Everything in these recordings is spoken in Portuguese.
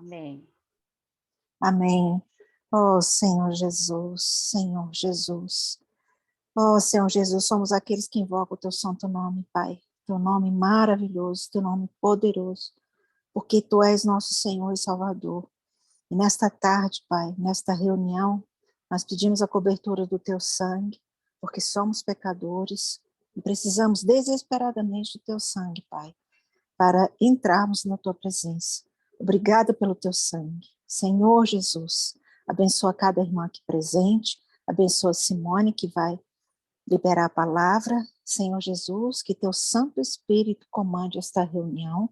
Amém. Amém. Oh, Senhor Jesus, Senhor Jesus. Oh, Senhor Jesus, somos aqueles que invocam o teu santo nome, Pai. Teu nome maravilhoso, teu nome poderoso, porque tu és nosso Senhor e Salvador. E nesta tarde, Pai, nesta reunião, nós pedimos a cobertura do teu sangue, porque somos pecadores e precisamos desesperadamente do teu sangue, Pai, para entrarmos na tua presença. Obrigada pelo teu sangue. Senhor Jesus, abençoa cada irmã aqui presente, abençoa a Simone, que vai liberar a palavra. Senhor Jesus, que teu Santo Espírito comande esta reunião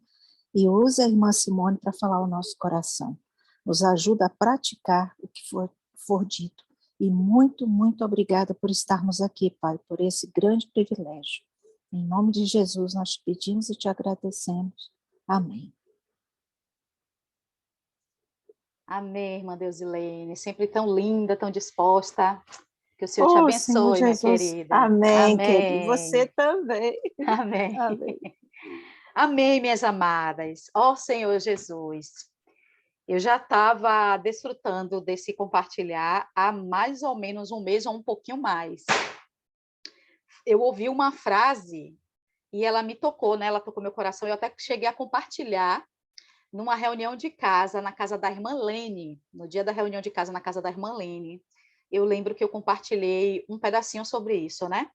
e use a irmã Simone para falar o nosso coração. Nos ajuda a praticar o que for dito. E muito, muito obrigada por estarmos aqui, Pai, por esse grande privilégio. Em nome de Jesus, nós te pedimos e te agradecemos. Amém. Amém, irmã Deusilene. Sempre tão linda, tão disposta. Que o Senhor te Oh, Senhor abençoe, minha Jesus. querida. Amém, querido. Você Amém. também. Amém. Amém. Amém, minhas amadas. Ó Senhor Jesus. Eu já estava desfrutando desse compartilhar há mais ou menos um mês ou um pouquinho mais. Eu ouvi uma frase e ela me tocou, né? Ela tocou meu coração. Eu até cheguei a compartilhar numa reunião de casa, na casa da irmã Lene, no dia da reunião de casa na casa da irmã Lene. Eu lembro que eu compartilhei um pedacinho sobre isso, né?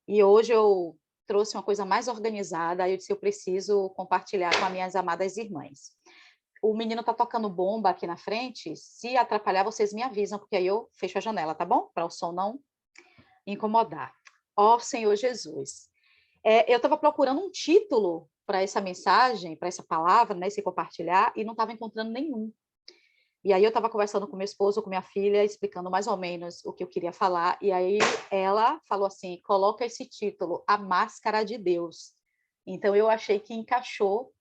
E hoje eu trouxe uma coisa mais organizada, aí eu disse, eu preciso compartilhar com as minhas amadas irmãs. O menino tá tocando bomba aqui na frente, se atrapalhar, vocês me avisam, porque aí eu fecho a janela, tá bom? Para o som não incomodar. Ó Senhor Jesus. Eu estava procurando um título para essa mensagem, para essa palavra, né, esse compartilhar, e não estava encontrando nenhum. E aí eu estava conversando com meu esposo, com minha filha, explicando mais ou menos o que eu queria falar, e aí ela falou assim, coloca esse título, A Máscara de Deus. Então eu achei que encaixou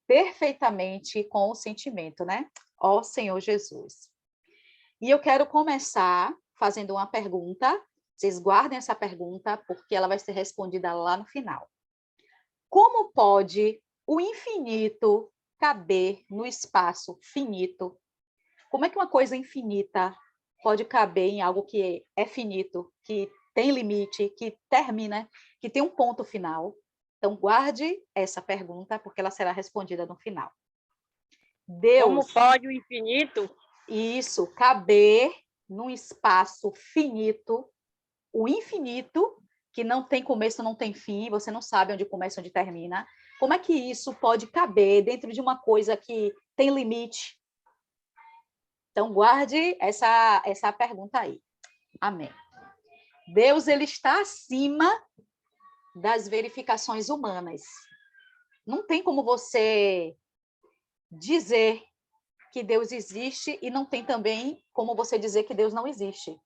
perfeitamente com o sentimento, né? Ó Senhor Jesus. E eu quero começar fazendo uma pergunta, vocês guardem essa pergunta, porque ela vai ser respondida lá no final. Como pode o infinito caber no espaço finito? Como é que uma coisa infinita pode caber em algo que é finito, que tem limite, que termina, que tem um ponto final? Então, guarde essa pergunta, porque ela será respondida no final. Deus... Como pode o infinito? Isso, caber num espaço finito, o infinito, que não tem começo, não tem fim, você não sabe onde começa, onde termina. Como é que isso pode caber dentro de uma coisa que tem limite? Então, guarde essa pergunta aí. Amém. Deus, ele está acima das verificações humanas. Não tem como você dizer que Deus existe e não tem também como você dizer que Deus não existe.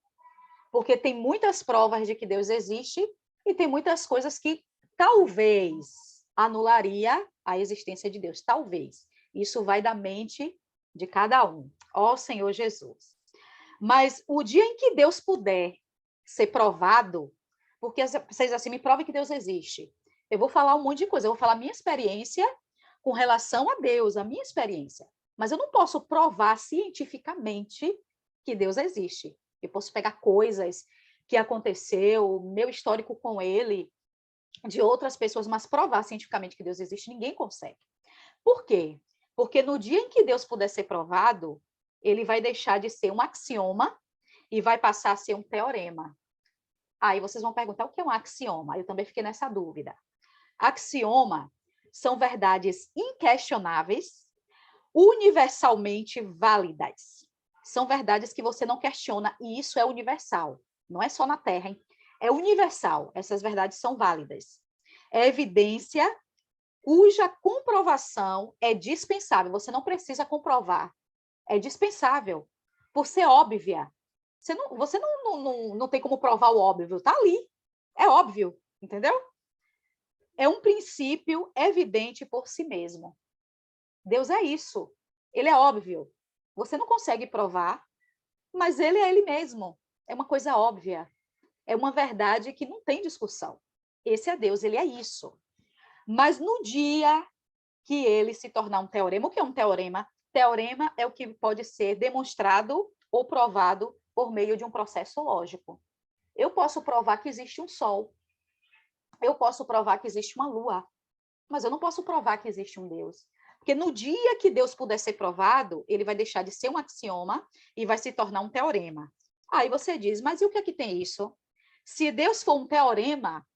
Porque tem muitas provas de que Deus existe e tem muitas coisas que talvez anularia a existência de Deus. Talvez. Isso vai da mente de cada um. Ó Senhor Jesus. Mas o dia em que Deus puder ser provado, porque vocês assim, me provem que Deus existe. Eu vou falar um monte de coisa, eu vou falar a minha experiência com relação a Deus, a minha experiência. Mas eu não posso provar cientificamente que Deus existe. Eu posso pegar coisas que aconteceu, meu histórico com ele, de outras pessoas, mas provar cientificamente que Deus existe, ninguém consegue. Por quê? Porque no dia em que Deus puder ser provado, ele vai deixar de ser um axioma e vai passar a ser um teorema. Aí vocês vão perguntar o que é um axioma? Eu também fiquei nessa dúvida. Axioma são verdades inquestionáveis, universalmente válidas. São verdades que você não questiona, e isso é universal. Não é só na Terra, hein? É universal. Essas verdades são válidas. É evidência cuja comprovação é dispensável. Você não precisa comprovar. É dispensável, por ser óbvia. Você não tem como provar o óbvio, está ali. É óbvio, entendeu? É um princípio evidente por si mesmo. Deus é isso. Ele é óbvio. Você não consegue provar, mas ele é ele mesmo. É uma coisa óbvia. É uma verdade que não tem discussão. Esse é Deus, ele é isso. Mas no dia que ele se tornar um teorema, o que é um teorema? Teorema é o que pode ser demonstrado ou provado por meio de um processo lógico. Eu posso provar que existe um sol. Eu posso provar que existe uma lua. Mas eu não posso provar que existe um Deus. Porque no dia que Deus puder ser provado, ele vai deixar de ser um axioma e vai se tornar um teorema. Aí você diz, mas e o que é que tem isso? Se Deus for um teorema,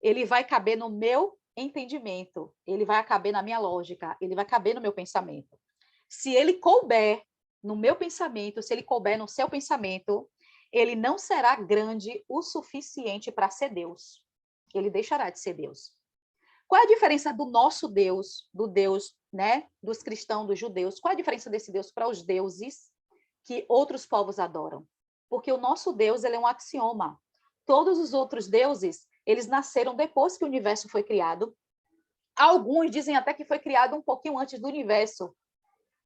ele vai caber no meu entendimento, ele vai caber na minha lógica, ele vai caber no meu pensamento. Se ele couber no meu pensamento, se ele couber no seu pensamento, ele não será grande o suficiente para ser Deus. Ele deixará de ser Deus. Qual é a diferença do nosso Deus, do Deus, né, dos cristãos, dos judeus? Qual é a diferença desse Deus para os deuses que outros povos adoram? Porque o nosso Deus, ele é um axioma. Todos os outros deuses, eles nasceram depois que o universo foi criado. Alguns dizem até que foi criado um pouquinho antes do universo,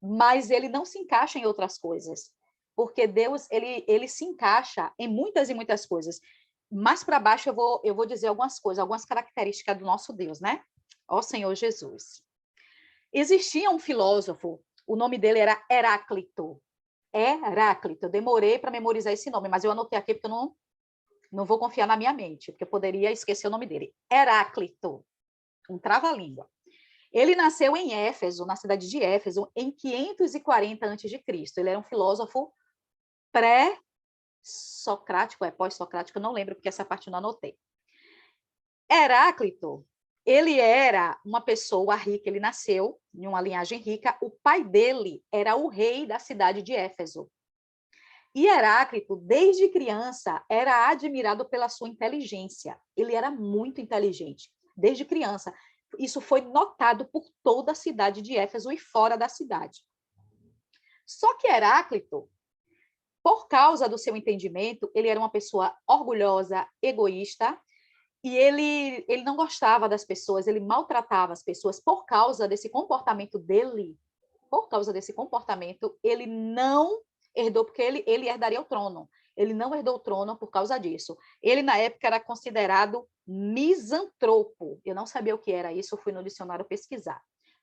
mas ele não se encaixa em outras coisas. Porque Deus, ele se encaixa em muitas e muitas coisas. Mais para baixo eu vou dizer algumas coisas, algumas características do nosso Deus, né? Ó Senhor Jesus. Existia um filósofo, o nome dele era Heráclito. Heráclito, eu demorei para memorizar esse nome, mas eu anotei aqui porque eu não vou confiar na minha mente, porque eu poderia esquecer o nome dele. Heráclito, um trava-língua. Ele nasceu em Éfeso, na cidade de Éfeso, em 540 a.C. Ele era um filósofo pré-socrático, pós-socrático, eu não lembro, porque essa parte eu não anotei. Heráclito, ele era uma pessoa rica, ele nasceu em uma linhagem rica, o pai dele era o rei da cidade de Éfeso. E Heráclito, desde criança, era admirado pela sua inteligência. Ele era muito inteligente, desde criança. Isso foi notado por toda a cidade de Éfeso e fora da cidade. Só que Heráclito, por causa do seu entendimento, ele era uma pessoa orgulhosa, egoísta, e ele não gostava das pessoas, ele maltratava as pessoas por causa desse comportamento dele. Por causa desse comportamento, ele não herdou, porque ele herdaria o trono. Ele não herdou o trono por causa disso. Ele, na época, era considerado misantropo. Eu não sabia o que era isso, eu fui no dicionário pesquisar.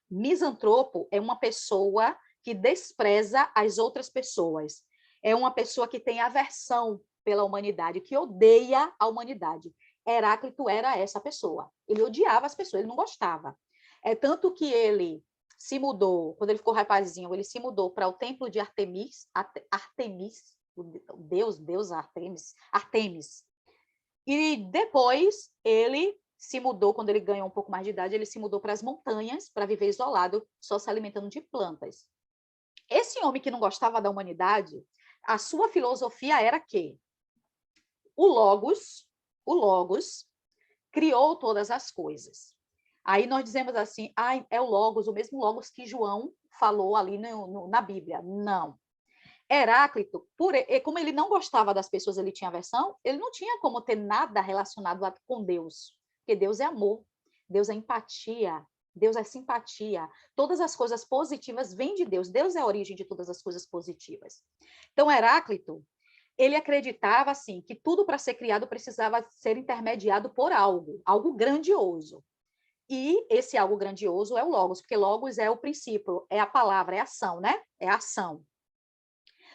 Misantropo é uma pessoa que despreza as outras pessoas. É uma pessoa que tem aversão pela humanidade, que odeia a humanidade. Heráclito era essa pessoa. Ele odiava as pessoas, ele não gostava. É tanto que ele se mudou, quando ele ficou rapazinho, ele se mudou para o templo de Artemis, o deus Artemis. E depois ele se mudou, quando ele ganhou um pouco mais de idade, ele se mudou para as montanhas para viver isolado, só se alimentando de plantas. Esse homem que não gostava da humanidade, a sua filosofia era que o Logos criou todas as coisas. Aí nós dizemos assim, é o Logos, o mesmo Logos que João falou ali na Bíblia. Não. Heráclito, como ele não gostava das pessoas, ele tinha aversão, ele não tinha como ter nada relacionado com Deus. Porque Deus é amor, Deus é empatia, Deus é simpatia. Todas as coisas positivas vêm de Deus. Deus é a origem de todas as coisas positivas. Então, Heráclito, ele acreditava assim que tudo para ser criado precisava ser intermediado por algo grandioso. E esse algo grandioso é o Logos, porque Logos é o princípio, é a palavra, é a ação, né? É a ação.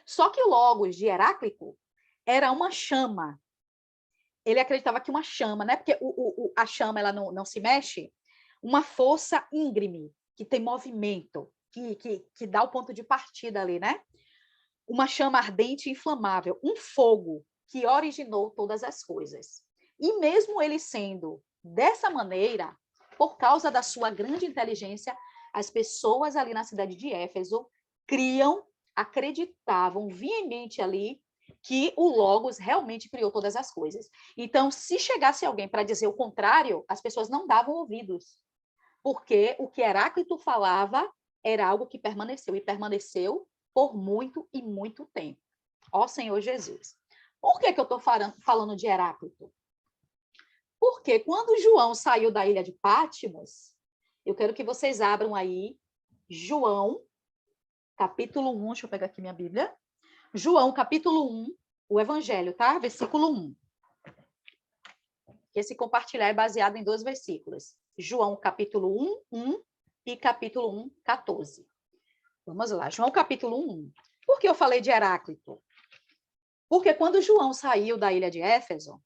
Só que o Logos de Heráclito era uma chama. Ele acreditava que uma chama, né? Porque a chama ela não se mexe, uma força íngreme, que tem movimento, que dá o ponto de partida ali, né? Uma chama ardente e inflamável, um fogo que originou todas as coisas. E mesmo ele sendo dessa maneira, por causa da sua grande inteligência, as pessoas ali na cidade de Éfeso acreditavam veemente ali que o Logos realmente criou todas as coisas. Então, se chegasse alguém para dizer o contrário, as pessoas não davam ouvidos, porque o que Heráclito falava era algo que permaneceu, e permaneceu por muito e muito tempo. Ó Senhor Jesus. Por que eu estou falando de Heráclito? Porque quando João saiu da ilha de Patmos, eu quero que vocês abram aí João, capítulo 1, deixa eu pegar aqui minha Bíblia. João, capítulo 1, o Evangelho, tá? Versículo 1. Esse compartilhar é baseado em 2 versículos. João, capítulo 1, 1 e capítulo 1, 14. Vamos lá, João capítulo 1. Por que eu falei de Heráclito? Porque quando João saiu da ilha de Éfeso,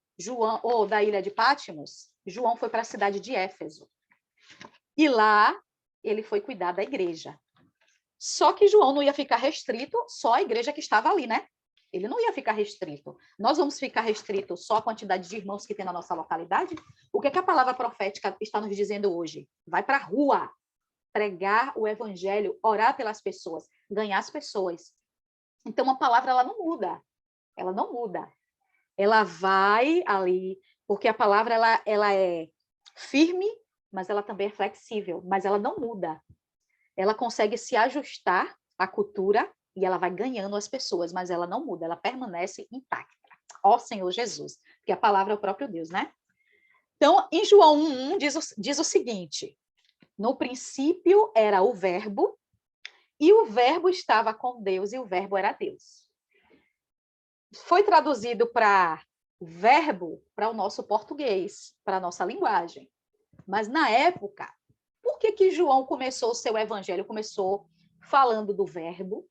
ou da ilha de Patmos, João foi para a cidade de Éfeso. E lá ele foi cuidar da igreja. Só que João não ia ficar restrito só à igreja que estava ali, né? Ele não ia ficar restrito. Nós vamos ficar restrito só à quantidade de irmãos que tem na nossa localidade? O que é que a palavra profética está nos dizendo hoje? Vai para a rua, pregar o evangelho, orar pelas pessoas, ganhar as pessoas. Então, a palavra ela não muda. Ela não muda. Ela vai ali, porque a palavra ela é firme, mas ela também é flexível, mas ela não muda. Ela consegue se ajustar à cultura e ela vai ganhando as pessoas, mas ela não muda, ela permanece intacta. Ó Senhor Jesus, porque a palavra é o próprio Deus, né? Então, em João 1:1 diz o seguinte: no princípio era o verbo, e o verbo estava com Deus, e o verbo era Deus. Foi traduzido para verbo para o nosso português, para a nossa linguagem. Mas na época, por que João começou o seu evangelho? Começou falando do verbo,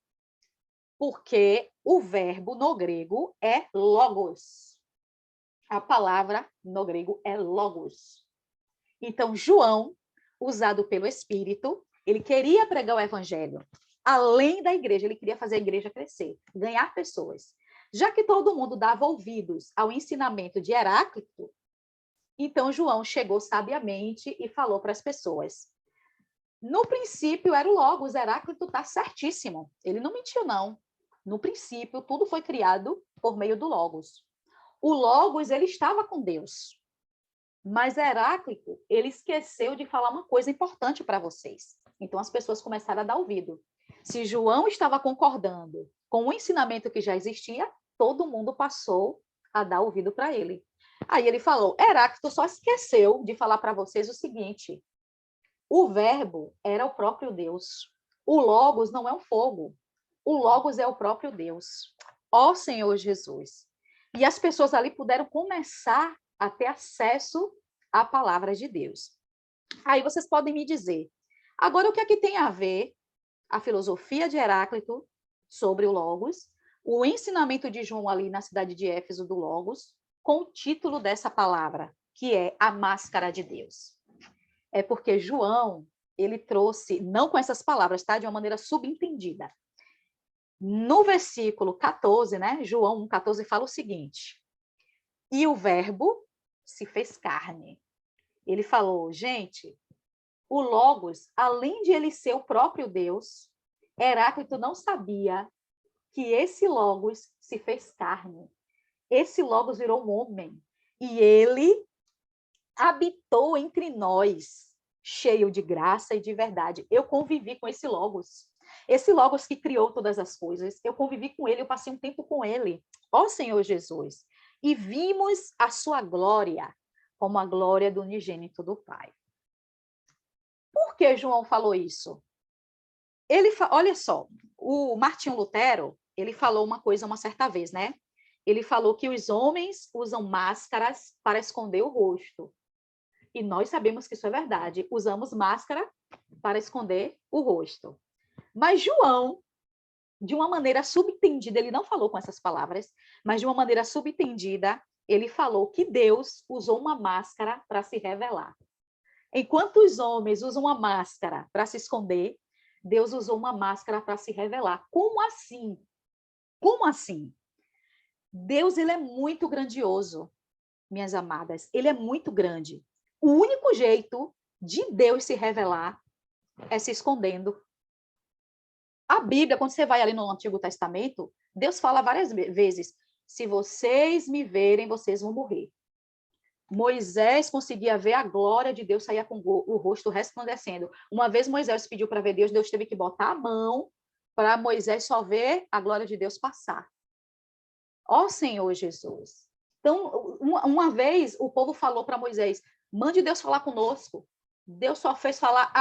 porque o verbo no grego é logos. A palavra no grego é logos. Então, João, usado pelo Espírito, ele queria pregar o evangelho. Além da igreja, ele queria fazer a igreja crescer, ganhar pessoas. Já que todo mundo dava ouvidos ao ensinamento de Heráclito, então João chegou sabiamente e falou para as pessoas. No princípio era o Logos, Heráclito está certíssimo. Ele não mentiu, não. No princípio, tudo foi criado por meio do Logos. O Logos, ele estava com Deus. Mas Heráclito, ele esqueceu de falar uma coisa importante para vocês. Então, as pessoas começaram a dar ouvido. Se João estava concordando com o ensinamento que já existia, todo mundo passou a dar ouvido para ele. Aí ele falou, Heráclito só esqueceu de falar para vocês o seguinte, o verbo era o próprio Deus. O Logos não é um fogo. O Logos é o próprio Deus. Ó Senhor Jesus. E as pessoas ali puderam começar a ter acesso à palavra de Deus. Aí vocês podem me dizer, agora o que é que tem a ver a filosofia de Heráclito sobre o Logos, o ensinamento de João ali na cidade de Éfeso do Logos, com o título dessa palavra, que é a máscara de Deus? É porque João, ele trouxe, não com essas palavras, tá? De uma maneira subentendida. No versículo 14, né? João 1,14 fala o seguinte, e o verbo se fez carne. Ele falou, gente, o Logos, além de ele ser o próprio Deus, Heráclito não sabia que esse Logos se fez carne. Esse Logos virou um homem. E ele habitou entre nós, cheio de graça e de verdade. Eu convivi com esse Logos. Esse Logos que criou todas as coisas, eu convivi com ele, eu passei um tempo com ele. Ó Senhor Jesus. E vimos a sua glória, como a glória do unigênito do Pai. Por que João falou isso? Olha só, o Martinho Lutero, ele falou uma coisa uma certa vez, né? Ele falou que os homens usam máscaras para esconder o rosto. E nós sabemos que isso é verdade. Usamos máscara para esconder o rosto. Mas João, de uma maneira subentendida, ele não falou com essas palavras, mas de uma maneira subentendida, ele falou que Deus usou uma máscara para se revelar. Enquanto os homens usam uma máscara para se esconder, Deus usou uma máscara para se revelar. Como assim? Como assim? Deus, ele é muito grandioso, minhas amadas. Ele é muito grande. O único jeito de Deus se revelar é se escondendo. A Bíblia, quando você vai ali no Antigo Testamento, Deus fala várias vezes, se vocês me verem, vocês vão morrer. Moisés conseguia ver a glória de Deus, saía com o rosto resplandecendo. Uma vez Moisés pediu para ver Deus, Deus teve que botar a mão para Moisés só ver a glória de Deus passar. Ó Senhor Jesus. Então, uma vez o povo falou para Moisés, mande Deus falar conosco. Deus só fez falar,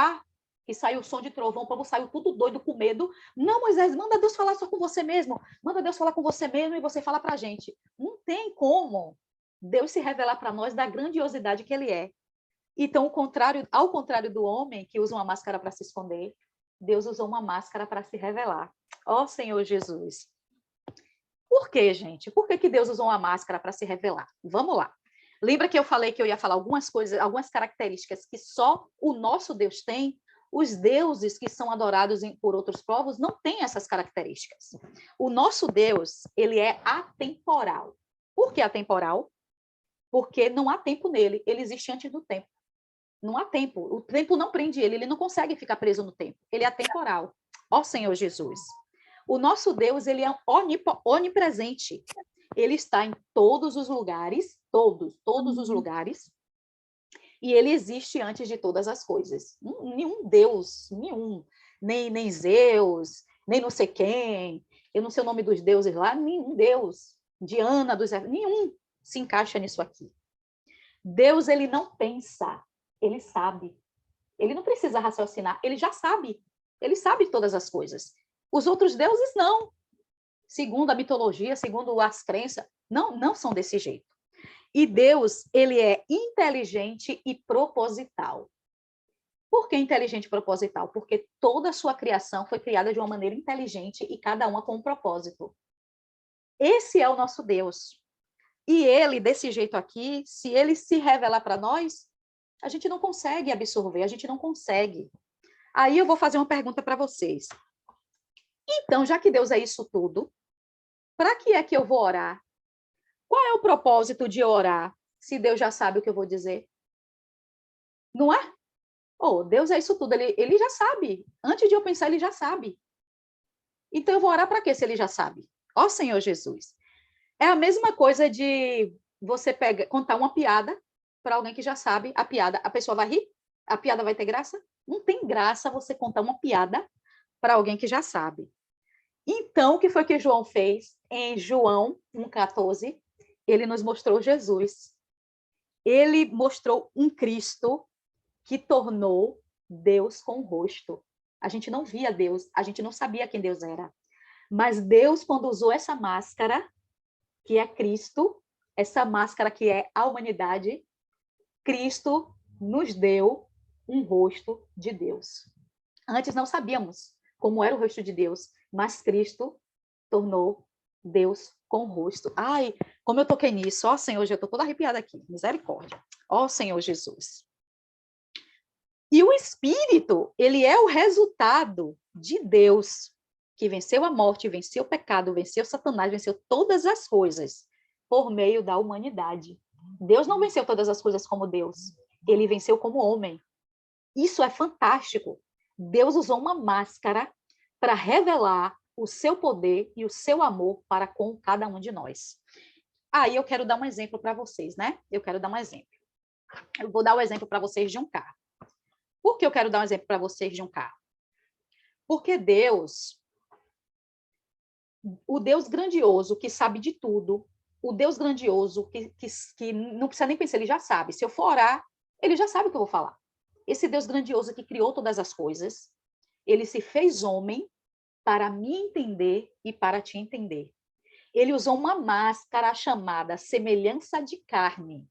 que saiu o som de trovão, o povo saiu tudo doido, com medo. Não, Moisés, manda Deus falar só com você mesmo. Manda Deus falar com você mesmo e você fala para a gente. Não tem como Deus se revelar para nós da grandiosidade que ele é. Então, ao contrário do homem, que usa uma máscara para se esconder, Deus usou uma máscara para se revelar. Ó Senhor Jesus. Por quê, gente? Por que Deus usou uma máscara para se revelar? Vamos lá. Lembra que eu falei que eu ia falar algumas coisas, algumas características que só o nosso Deus tem? Os deuses que são adorados por outros povos não têm essas características. O nosso Deus, ele é atemporal. Por que atemporal? Porque não há tempo nele, ele existe antes do tempo. Não há tempo, o tempo não prende ele não consegue ficar preso no tempo, ele é atemporal. Ó Senhor Jesus. O nosso Deus, ele é onipresente. Ele está em todos os lugares, todos os lugares, e ele existe antes de todas as coisas. Nenhum Deus, nem Zeus, nem não sei quem, eu não sei o nome dos deuses lá, nenhum Deus, Diana, nenhum se encaixa nisso aqui. Deus, ele não pensa, ele sabe. Ele não precisa raciocinar, ele já sabe. Ele sabe todas as coisas. Os outros deuses não. Segundo a mitologia, segundo as crenças, não são desse jeito. E Deus, ele é inteligente e proposital. Por que inteligente e proposital? Porque toda a sua criação foi criada de uma maneira inteligente e cada uma com um propósito. Esse é o nosso Deus. E ele, desse jeito aqui, se ele se revelar para nós, a gente não consegue absorver, a gente não consegue. Aí eu vou fazer uma pergunta para vocês. Então, já que Deus é isso tudo, para que é que eu vou orar? Qual é o propósito de orar, se Deus já sabe o que eu vou dizer? Não é? Oh, Deus é isso tudo, ele já sabe. Antes de eu pensar, ele já sabe. Então, eu vou orar para quê, se ele já sabe? Ó Senhor Jesus. É a mesma coisa de você contar uma piada para alguém que já sabe a piada. A pessoa vai rir? A piada vai ter graça? Não tem graça você contar uma piada para alguém que já sabe. Então, o que foi que João fez? Em João 1,14, ele nos mostrou Jesus. Ele mostrou um Cristo que tornou Deus com o rosto. A gente não via Deus, a gente não sabia quem Deus era. Mas Deus, quando usou essa máscara, que é Cristo, essa máscara que é a humanidade, Cristo nos deu um rosto de Deus. Antes não sabíamos como era o rosto de Deus, mas Cristo tornou Deus com o rosto. Ai, como eu toquei nisso. Ó Senhor, eu estou toda arrepiada aqui. Misericórdia. Ó Senhor Jesus. E o Espírito, ele é o resultado de Deus, que venceu a morte, venceu o pecado, venceu Satanás, venceu todas as coisas por meio da humanidade. Deus não venceu todas as coisas como Deus. Ele venceu como homem. Isso é fantástico. Deus usou uma máscara para revelar o seu poder e o seu amor para com cada um de nós. Aí eu quero dar um exemplo para vocês, né? Eu quero dar um exemplo. Eu vou dar um exemplo para vocês de um carro. Por que eu quero dar um exemplo para vocês de um carro? Porque Deus, o Deus grandioso que sabe de tudo, o Deus grandioso que não precisa nem pensar, ele já sabe. Se eu for orar, ele já sabe o que eu vou falar. Esse Deus grandioso que criou todas as coisas, ele se fez homem para me entender e para te entender. Ele usou uma máscara chamada semelhança de carne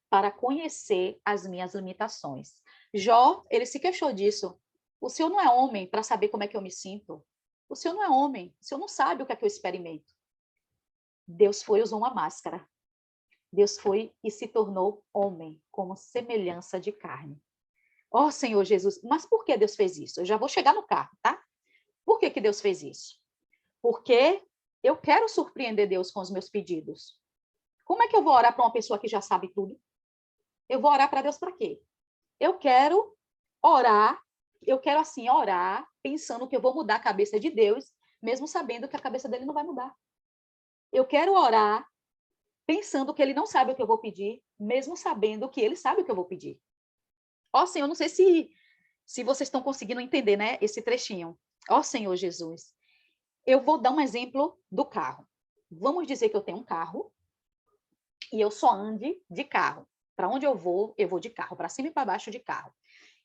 para conhecer as minhas limitações. Jó, ele se queixou disso. O Senhor não é homem para saber como é que eu me sinto. O Senhor não é homem. O Senhor não sabe o que é que eu experimento. Deus foi e usou uma máscara. Deus foi e se tornou homem, como semelhança de carne. Ó Senhor Jesus, mas por que Deus fez isso? Eu já vou chegar no carro, tá? Por que Deus fez isso? Porque eu quero surpreender Deus com os meus pedidos. Como é que eu vou orar para uma pessoa que já sabe tudo? Eu vou orar para Deus para quê? Eu quero orar, orar pensando que eu vou mudar a cabeça de Deus, mesmo sabendo que a cabeça dele não vai mudar. Eu quero orar pensando que ele não sabe o que eu vou pedir, mesmo sabendo que ele sabe o que eu vou pedir. Ó Senhor, não sei se vocês estão conseguindo entender, né, esse trechinho. Ó Senhor Jesus, eu vou dar um exemplo do carro. Vamos dizer que eu tenho um carro e eu só ande de carro. Para onde eu vou de carro, para cima e para baixo de carro.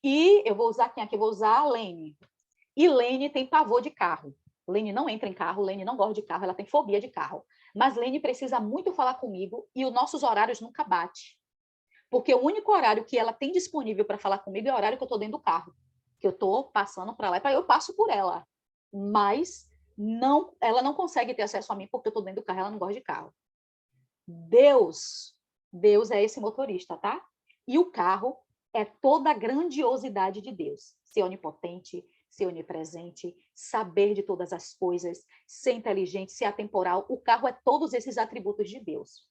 E eu vou usar quem aqui? Eu vou usar a Lene. E Lene tem pavor de carro. Lene não entra em carro, Lene não gosta de carro, ela tem fobia de carro. Mas Lene precisa muito falar comigo e os nossos horários nunca batem. Porque o único horário que ela tem disponível para falar comigo é o horário que eu estou dentro do carro. que eu estou passando para lá, eu passo por ela, mas não, ela não consegue ter acesso a mim porque eu estou dentro do carro, ela não gosta de carro. Deus é esse motorista, tá? E o carro é toda a grandiosidade de Deus. Ser onipotente, ser onipresente, saber de todas as coisas, ser inteligente, ser atemporal. O carro é todos esses atributos de Deus.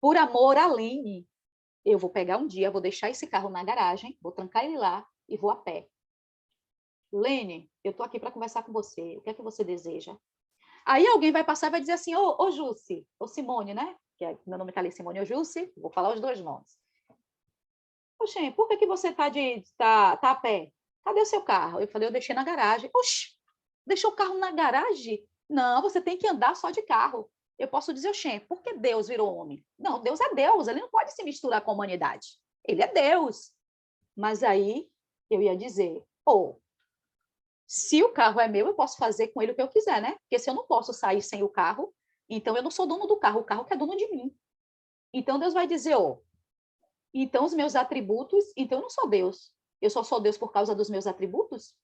Por amor a Lene, eu vou pegar um dia, vou deixar esse carro na garagem, vou trancar ele lá e vou a pé. Lene, eu estou aqui para conversar com você. O que é que você deseja? Aí alguém vai passar e vai dizer assim, ô Jussi, ou Simone, né? Que é, meu nome está ali, Simone ou Jussi, vou falar os dois nomes. Oxê, por que você tá a pé? Cadê o seu carro? Eu falei, eu deixei na garagem. Oxi, deixou o carro na garagem? Não, você tem que andar só de carro. Eu posso dizer, oxê, por que Deus virou homem? Não, Deus é Deus, ele não pode se misturar com a humanidade. Ele é Deus. Mas aí eu ia dizer, se o carro é meu, eu posso fazer com ele o que eu quiser, né? Porque se eu não posso sair sem o carro, então eu não sou dono do carro, o carro que é dono de mim. Então Deus vai dizer, então os meus atributos, então eu não sou Deus. Eu só sou Deus por causa dos meus atributos?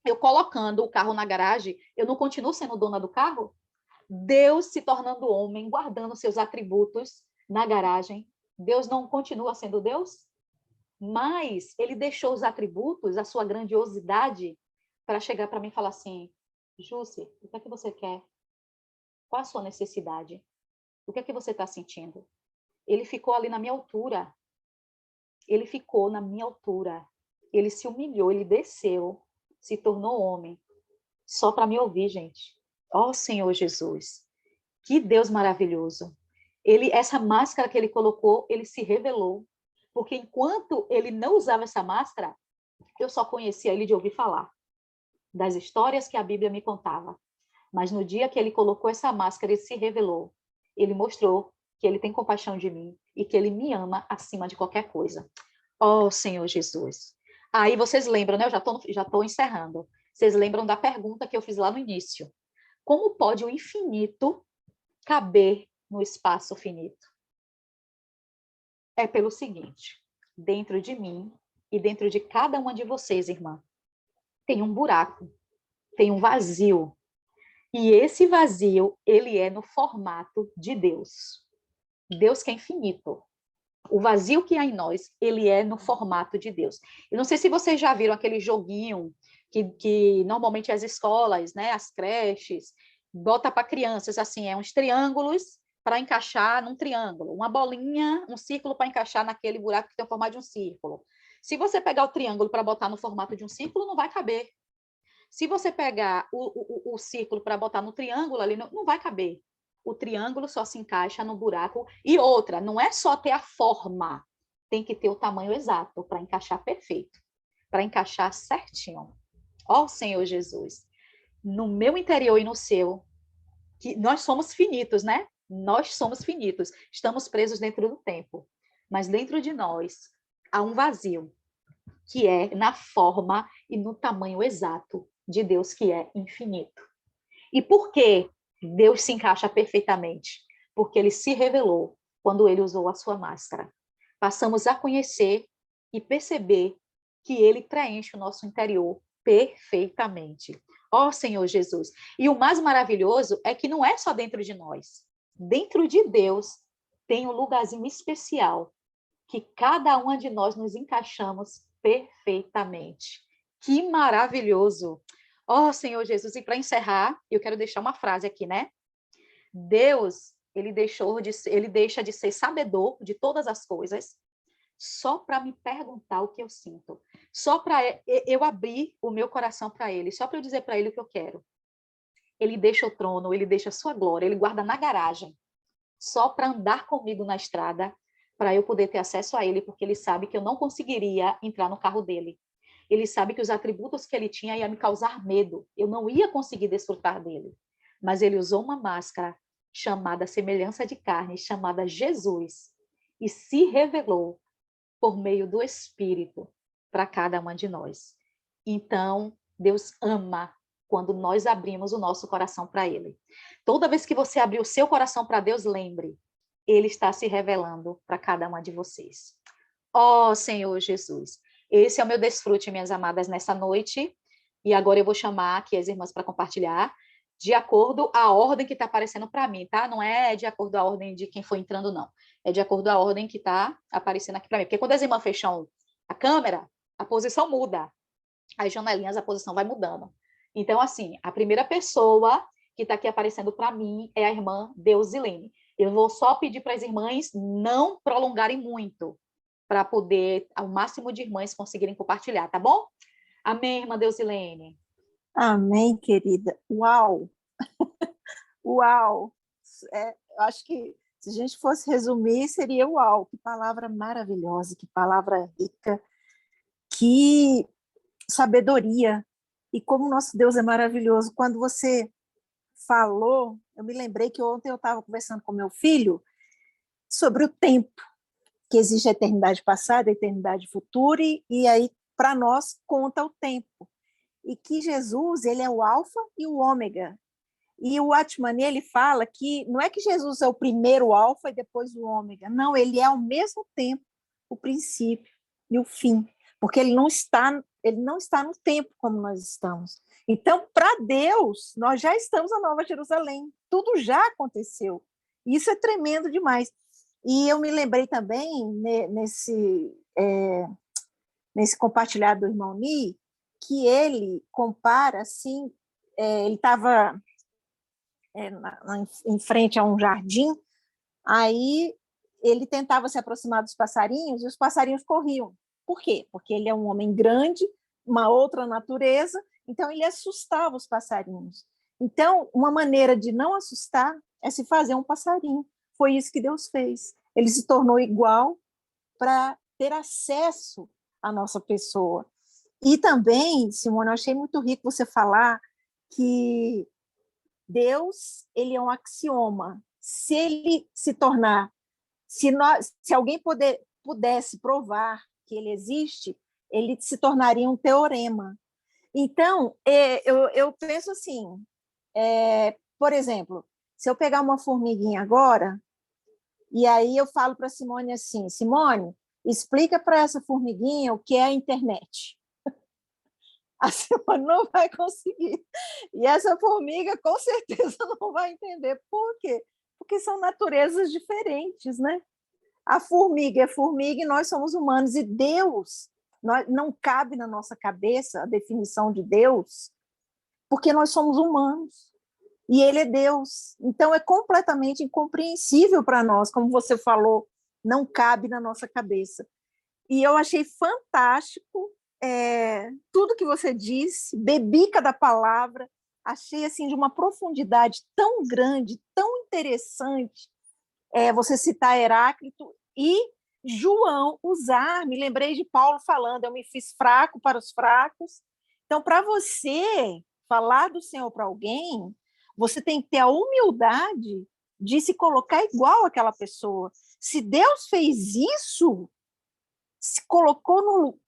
Eu colocando o carro na garagem, eu não continuo sendo dona do carro? Deus se tornando homem, guardando seus atributos na garagem, Deus não continua sendo Deus? Mas ele deixou os atributos, a sua grandiosidade, para chegar para mim e falar assim, Jussi, o que é que você quer? Qual a sua necessidade? O que é que você está sentindo? Ele ficou ali na minha altura. Ele ficou na minha altura. Ele se humilhou, ele desceu, se tornou homem, só para me ouvir, gente. Ó Senhor Jesus, que Deus maravilhoso. Essa máscara que ele colocou, ele se revelou. Porque enquanto ele não usava essa máscara, eu só conhecia ele de ouvir falar, das histórias que a Bíblia me contava. Mas no dia que ele colocou essa máscara, ele se revelou. Ele mostrou que ele tem compaixão de mim e que ele me ama acima de qualquer coisa. Oh, Senhor Jesus. Aí vocês lembram, né? Eu já estou encerrando. Vocês lembram da pergunta que eu fiz lá no início. Como pode o infinito caber no espaço finito? É pelo seguinte, dentro de mim e dentro de cada uma de vocês, irmã, tem um buraco, tem um vazio. E esse vazio, ele é no formato de Deus. Deus que é infinito. O vazio que há em nós, ele é no formato de Deus. Eu não sei se vocês já viram aquele joguinho que normalmente as escolas, né, as creches, bota para crianças, assim, uns triângulos para encaixar num triângulo, uma bolinha, um círculo para encaixar naquele buraco que tem o formato de um círculo. Se você pegar o triângulo para botar no formato de um círculo, não vai caber. Se você pegar o círculo para botar no triângulo ali, não vai caber. O triângulo só se encaixa no buraco. E outra, não é só ter a forma, tem que ter o tamanho exato para encaixar perfeito, para encaixar certinho. Ó Senhor Jesus, no meu interior e no seu, que nós somos finitos, né? Nós somos finitos, estamos presos dentro do tempo. Mas dentro de nós há um vazio, que é na forma e no tamanho exato de Deus, que é infinito. E por que Deus se encaixa perfeitamente? Porque ele se revelou quando ele usou a sua máscara. Passamos a conhecer e perceber que ele preenche o nosso interior perfeitamente. Ó Senhor Jesus. E o mais maravilhoso é que não é só dentro de nós. Dentro de Deus tem um lugarzinho especial que cada uma de nós nos encaixamos perfeitamente. Que maravilhoso! Ó Senhor Jesus, e para encerrar, eu quero deixar uma frase aqui, né? Deus, ele deixa de ser sabedor de todas as coisas só para me perguntar o que eu sinto, só para eu abrir o meu coração para ele, só para eu dizer para ele o que eu quero. Ele deixa o trono, ele deixa a sua glória, ele guarda na garagem, só para andar comigo na estrada, para eu poder ter acesso a ele, porque ele sabe que eu não conseguiria entrar no carro dele. Ele sabe que os atributos que ele tinha ia me causar medo, eu não ia conseguir desfrutar dele. Mas ele usou uma máscara chamada semelhança de carne, chamada Jesus, e se revelou por meio do Espírito para cada uma de nós. Então, Deus ama quando nós abrimos o nosso coração para ele. Toda vez que você abrir o seu coração para Deus, lembre, ele está se revelando para cada uma de vocês. Ó Senhor Jesus, Esse é o meu desfrute, minhas amadas, nessa noite. E agora eu vou chamar aqui as irmãs para compartilhar, de acordo à ordem que está aparecendo para mim, tá? Não é de acordo à ordem de quem foi entrando, não. É de acordo à ordem que está aparecendo aqui para mim. Porque quando as irmãs fecham a câmera, a posição muda. As janelinhas, a posição vai mudando. Então, assim, a primeira pessoa que está aqui aparecendo para mim é a irmã Deusilene. Eu vou só pedir para as irmãs não prolongarem muito, para poder, ao máximo de irmãs, conseguirem compartilhar, tá bom? Amém, irmã Deusilene. Amém, querida. Uau! Uau! Eu acho que se a gente fosse resumir, seria uau! Que palavra maravilhosa, que palavra rica, que sabedoria. E como nosso Deus é maravilhoso. Quando você falou, eu me lembrei que ontem eu estava conversando com meu filho sobre o tempo, que existe a eternidade passada, a eternidade futura, e aí, para nós, conta o tempo. E que Jesus, ele é o alfa e o ômega. E o Atmani, ele fala que não é que Jesus é o primeiro alfa e depois o ômega. Não, ele é ao mesmo tempo o princípio e o fim. Porque ele não está no tempo como nós estamos. Então, para Deus, nós já estamos na Nova Jerusalém. Tudo já aconteceu. Isso é tremendo demais. E eu me lembrei também, nesse compartilhado do irmão Ni, que ele compara, assim, ele estava em frente a um jardim, aí ele tentava se aproximar dos passarinhos e os passarinhos corriam. Por quê? Porque ele é um homem grande, uma outra natureza, então ele assustava os passarinhos. Então, uma maneira de não assustar é se fazer um passarinho. Foi isso que Deus fez. Ele se tornou igual para ter acesso à nossa pessoa. E também, Simone, eu achei muito rico você falar que Deus, ele é um axioma. Se ele se tornar, se alguém pudesse provar que ele existe, ele se tornaria um teorema. Então, eu penso assim, por exemplo, se eu pegar uma formiguinha agora, e aí eu falo para Simone assim, Simone, explica para essa formiguinha o que é a internet. A Simone não vai conseguir. E essa formiga, com certeza, não vai entender. Por quê? Porque são naturezas diferentes, né? A formiga é formiga e nós somos humanos. E Deus, não cabe na nossa cabeça a definição de Deus, porque nós somos humanos. E Ele é Deus. Então, é completamente incompreensível para nós, como você falou, não cabe na nossa cabeça. E eu achei fantástico tudo que você disse, bebi cada palavra, achei assim de uma profundidade tão grande, tão interessante, você citar Heráclito e João usar, me lembrei de Paulo falando, eu me fiz fraco para os fracos. Então, para você falar do Senhor para alguém, você tem que ter a humildade de se colocar igual àquela pessoa. Se Deus fez isso, se colocou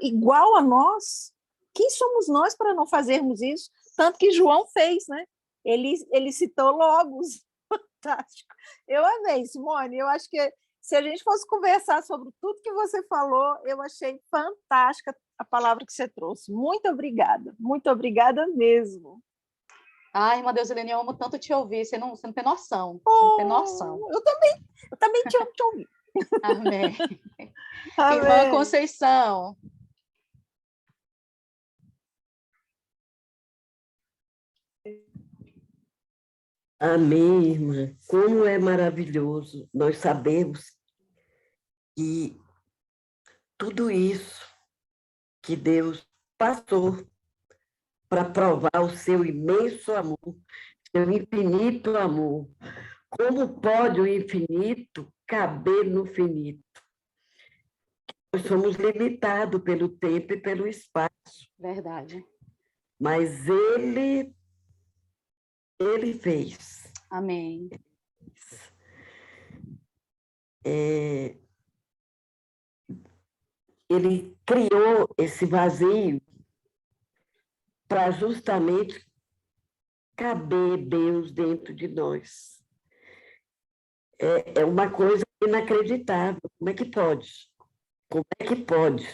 igual a nós, quem somos nós para não fazermos isso? Tanto que João fez, né? Ele citou Logos, fantástico. Eu amei, Simone, eu acho que se a gente fosse conversar sobre tudo que você falou, eu achei fantástica a palavra que você trouxe. Muito obrigada mesmo. Ai, irmã Deusilene, eu amo tanto te ouvir, você não tem noção, você não tem noção. Eu também te amo te ouvir. Amém. Amém. Irmã Conceição. Amém, irmã. Como é maravilhoso nós sabemos que tudo isso que Deus passou para provar o seu imenso amor, seu infinito amor. Como pode o infinito caber no finito? Nós somos limitados pelo tempo e pelo espaço. Verdade. Mas ele fez. Amém. Ele criou esse vazio para justamente caber Deus dentro de nós. É uma coisa inacreditável. Como é que pode? Como é que pode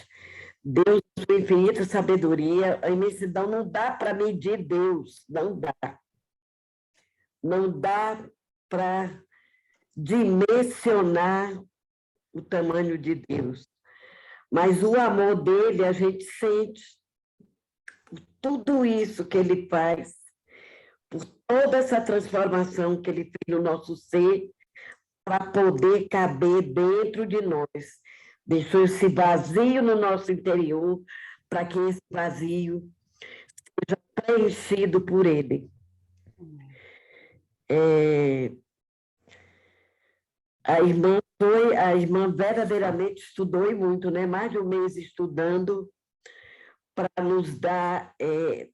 Deus, sua infinita sabedoria, a imensidão, não dá para medir Deus, não dá. Não dá para dimensionar o tamanho de Deus. Mas o amor dele a gente sente por tudo isso que ele faz, por toda essa transformação que ele fez no nosso ser, para poder caber dentro de nós. Deixou esse vazio no nosso interior, para que esse vazio seja preenchido por ele. A irmã verdadeiramente estudou e muito, né? Mais de um mês estudando para nos dar,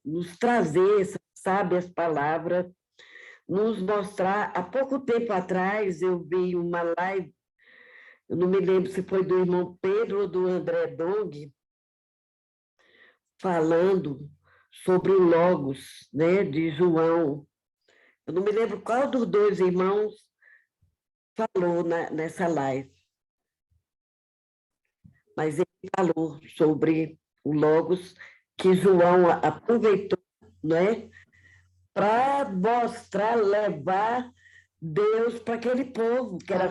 nos trazer essas sábias palavras, nos mostrar. Há pouco tempo atrás eu vi uma live, eu não me lembro se foi do irmão Pedro ou do André Dong, falando sobre o Logos, né, de João. Eu não me lembro qual dos dois irmãos falou nessa live, mas ele falou sobre o Logos que João aproveitou, né, para mostrar, levar Deus para aquele povo que era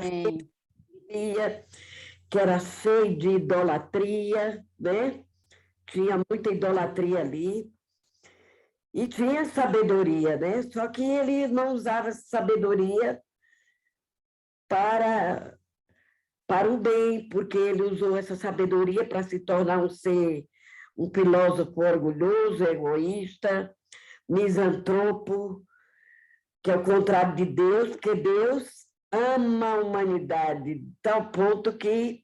que era cheio de idolatria, né? Tinha muita idolatria ali. E tinha sabedoria, né? Só que ele não usava essa sabedoria para o bem, porque ele usou essa sabedoria para se tornar um filósofo orgulhoso, egoísta, misantropo, que é o contrário de Deus, porque Deus ama a humanidade, de tal ponto que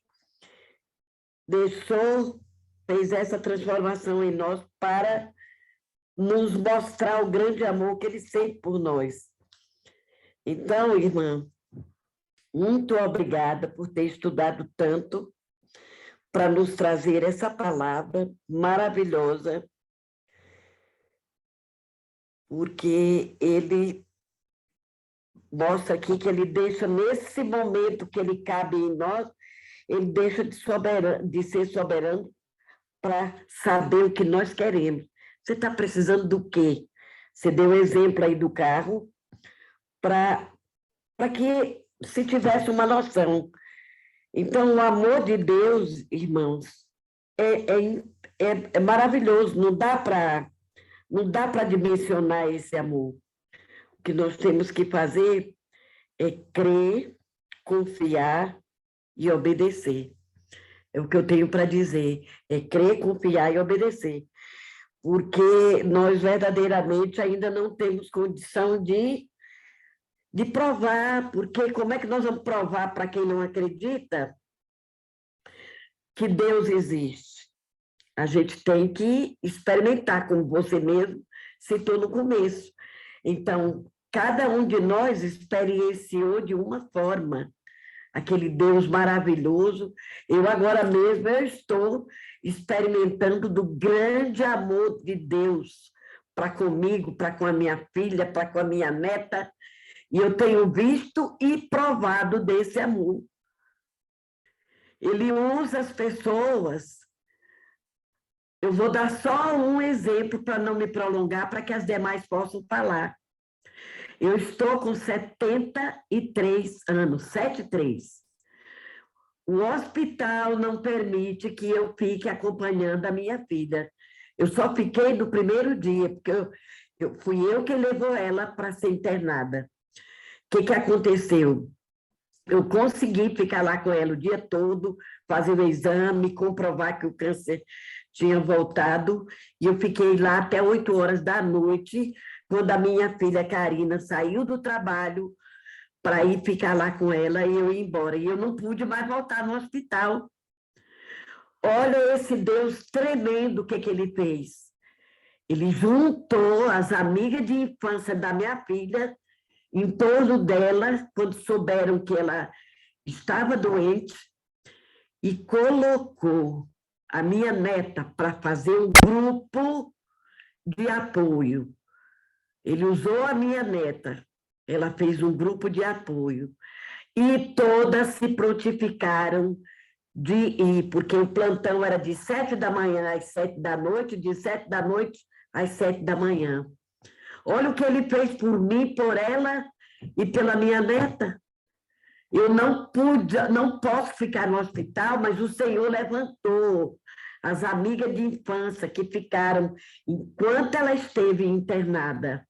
fez essa transformação em nós para nos mostrar o grande amor que ele sente por nós. Então, irmã, muito obrigada por ter estudado tanto para nos trazer essa palavra maravilhosa, porque ele mostra aqui que ele deixa, nesse momento que ele cabe em nós, ele deixa de ser soberano para saber o que nós queremos. Você está precisando do quê? Você deu exemplo aí do carro, para que se tivesse uma noção. Então, o amor de Deus, irmãos, é maravilhoso, não dá para dimensionar esse amor. O que nós temos que fazer é crer, confiar e obedecer. É o que eu tenho para dizer, é crer, confiar e obedecer. Porque nós verdadeiramente ainda não temos condição de provar, porque como é que nós vamos provar para quem não acredita que Deus existe? A gente tem que experimentar, como você mesmo citou no começo. Então, cada um de nós experienciou de uma forma aquele Deus maravilhoso. Eu agora mesmo estou experimentando do grande amor de Deus para comigo, para com a minha filha, para com a minha neta, e eu tenho visto e provado desse amor. Ele usa as pessoas. Eu vou dar só um exemplo para não me prolongar, para que as demais possam falar. Eu estou com 73 anos, 73. O hospital não permite que eu fique acompanhando a minha filha. Eu só fiquei no primeiro dia, porque fui eu que levou ela para ser internada. O que aconteceu? Eu consegui ficar lá com ela o dia todo, fazer o exame, comprovar que o câncer tinha voltado, e eu fiquei lá até 8 horas da noite, quando a minha filha Karina saiu do trabalho para ir ficar lá com ela e eu ir embora. E eu não pude mais voltar no hospital. Olha esse Deus tremendo, o que ele fez. Ele juntou as amigas de infância da minha filha em torno dela, quando souberam que ela estava doente, e colocou a minha neta para fazer um grupo de apoio. Ele usou a minha neta, ela fez um grupo de apoio, e todas se prontificaram de ir, porque o plantão era de 7 da manhã às 7 da noite, de 7 da noite às 7 da manhã. Olha o que ele fez por mim, por ela e pela minha neta. Eu não posso ficar no hospital, mas o Senhor levantou as amigas de infância que ficaram enquanto ela esteve internada.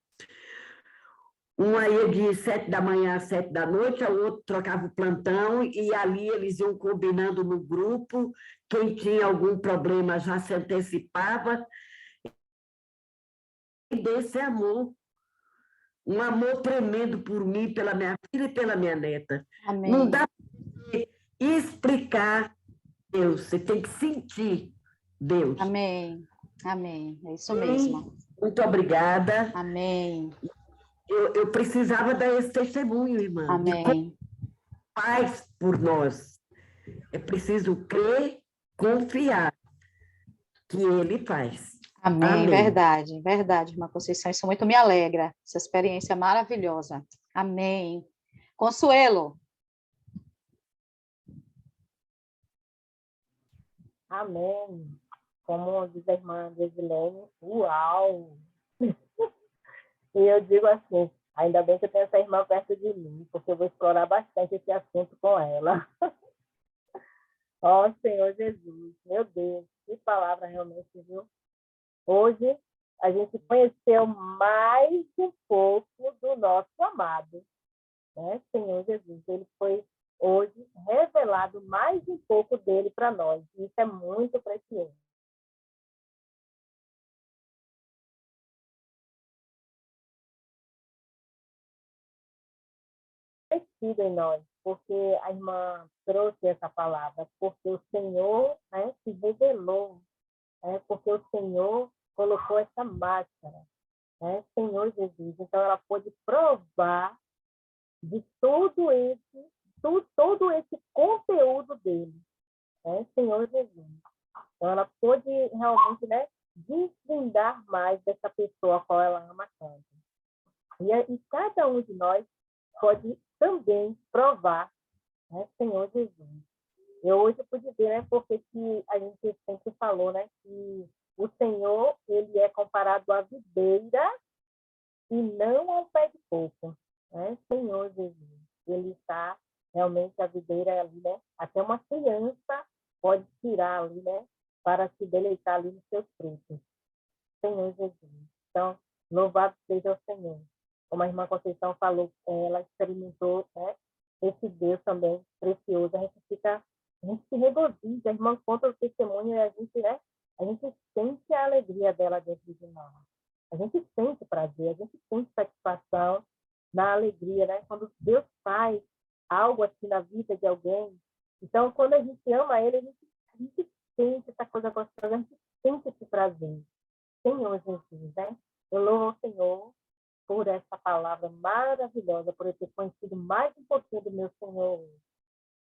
Uma ia de 7 da manhã às 7 da noite, a outra trocava o plantão, e ali eles iam combinando no grupo, quem tinha algum problema já se antecipava, e desse amor, um amor tremendo por mim, pela minha filha e pela minha neta. Amém. Não dá para explicar Deus, você tem que sentir Deus. Amém. Amém. É isso mesmo. Muito obrigada. Amém. Eu precisava dar esse testemunho, irmã. Amém. De como faz por nós. É preciso crer, confiar que Ele faz. Amém. Amém. Verdade, verdade, irmã Conceição. Isso muito me alegra. Essa experiência maravilhosa. Amém. Consuelo. Amém. Como diz a irmã Desilene, uau! E eu digo assim, ainda bem que eu tenho essa irmã perto de mim, porque eu vou explorar bastante esse assunto com ela. Ó, Senhor Jesus, meu Deus, que palavra realmente, viu? Hoje a gente conheceu mais um pouco do nosso amado, né? Senhor Jesus, ele foi hoje revelado mais um pouco dele para nós. Isso é muito precioso. Crescido em nós, porque a irmã trouxe essa palavra, porque o Senhor, né, se revelou, né, porque o Senhor colocou essa máscara, né, Senhor Jesus. Então ela pôde provar de todo esse conteúdo dele, né, Senhor Jesus. Então ela pôde realmente, né, desvendar mais dessa pessoa a qual ela ama tanto. E cada um de nós pode também provar, né, Senhor Jesus. Eu hoje pude ver, né, porque que a gente sempre falou, né, que o Senhor, ele é comparado à videira e não ao pé de coco, né, Senhor Jesus. Ele está realmente a videira ali, né, até uma criança pode tirar ali, né, para se deleitar ali nos seus frutos. Senhor Jesus. Então, louvado seja o Senhor. Como a irmã Conceição falou, ela experimentou, né, esse Deus também precioso. A gente se regozija, a irmã conta o testemunho e a gente, né, a gente sente a alegria dela dentro de nós. A gente sente prazer, a gente sente satisfação na alegria, né? Quando Deus faz algo assim na vida de alguém. Então, quando a gente ama Ele, a gente sente essa coisa gostosa, a gente sente esse prazer. Senhor Jesus, né? Eu louvo o Senhor por essa palavra maravilhosa, por eu ter conhecido mais um pouquinho do meu Senhor.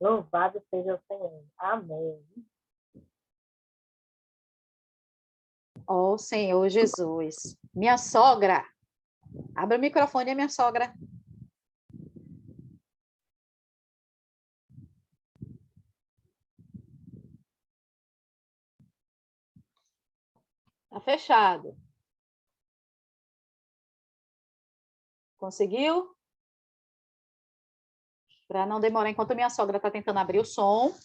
Louvado seja o Senhor. Amém. Ó Senhor Jesus. Minha sogra. Abre o microfone, minha sogra. Tá fechado. Conseguiu? Para não demorar, enquanto a minha sogra está tentando abrir o som.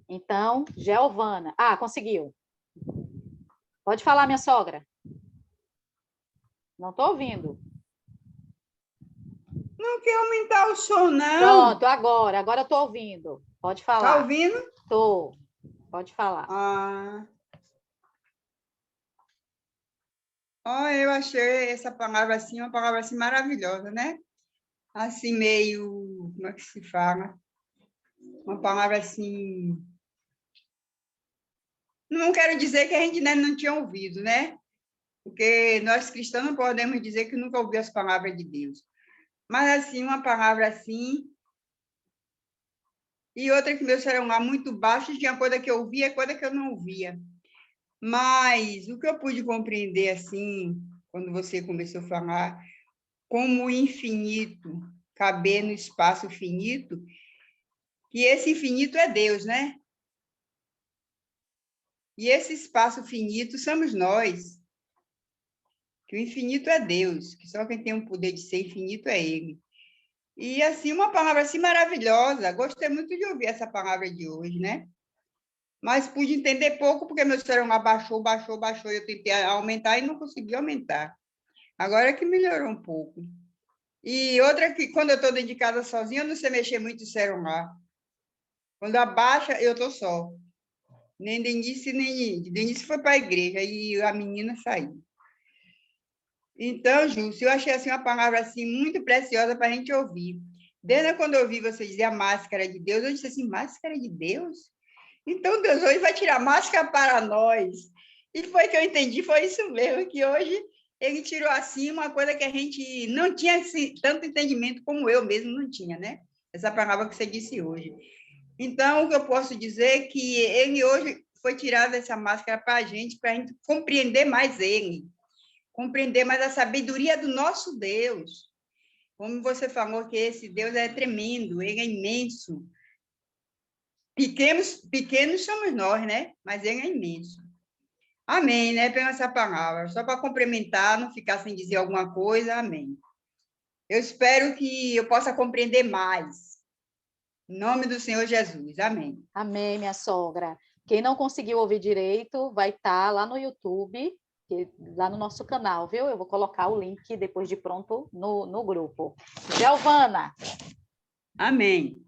Então, Giovana. Ah, conseguiu. Pode falar, minha sogra. Não estou ouvindo. Não quer aumentar o som, não. Pronto, agora. Agora eu estou ouvindo. Pode falar. Tá ouvindo? Estou. Pode falar. Eu achei essa palavra assim, uma palavra assim maravilhosa, né? Assim, meio, como é que se fala? Uma palavra assim... Não quero dizer que a gente não tinha ouvido, né? Porque nós cristãos não podemos dizer que nunca ouviu as palavras de Deus. Mas, assim, uma palavra assim... E outra que meu celular muito baixo, tinha coisa que eu ouvia, coisa que eu não ouvia. Mas o que eu pude compreender, assim, quando você começou a falar, como o infinito caber no espaço finito, que esse infinito é Deus, né? E esse espaço finito somos nós, que o infinito é Deus, que só quem tem o poder de ser infinito é Ele. E, assim, uma palavra assim maravilhosa. Gostei muito de ouvir essa palavra de hoje, né? Mas pude entender pouco, porque meu celular baixou. Eu tentei aumentar e não consegui aumentar. Agora é que melhorou um pouco. E outra que, quando eu estou dentro de casa sozinha, eu não sei mexer muito no celular. Quando abaixa, eu estou só. Nem Denise, nem... Denise foi para a igreja e a menina saiu. Então, Júlcio, eu achei assim, uma palavra assim, muito preciosa para a gente ouvir. Desde quando eu ouvi você dizer a máscara de Deus, eu disse assim, máscara de Deus? Então, Deus hoje vai tirar máscara para nós. E foi que eu entendi, foi isso mesmo, que hoje ele tirou assim uma coisa que a gente não tinha assim, tanto entendimento como eu mesmo não tinha, né? Essa palavra que você disse hoje. Então, o que eu posso dizer é que ele hoje foi tirado essa máscara para a gente compreender mais ele, compreender mais a sabedoria do nosso Deus. Como você falou que esse Deus é tremendo, ele é imenso. Pequenos somos nós, né? Mas ele é imenso. Amém, né? Pela essa palavra. Só para complementar, não ficar sem dizer alguma coisa, amém. Eu espero que eu possa compreender mais. Em nome do Senhor Jesus, amém. Amém, minha sogra. Quem não conseguiu ouvir direito, vai estar lá no YouTube, lá no nosso canal, viu? Eu vou colocar o link depois de pronto no grupo. Giovana. Amém.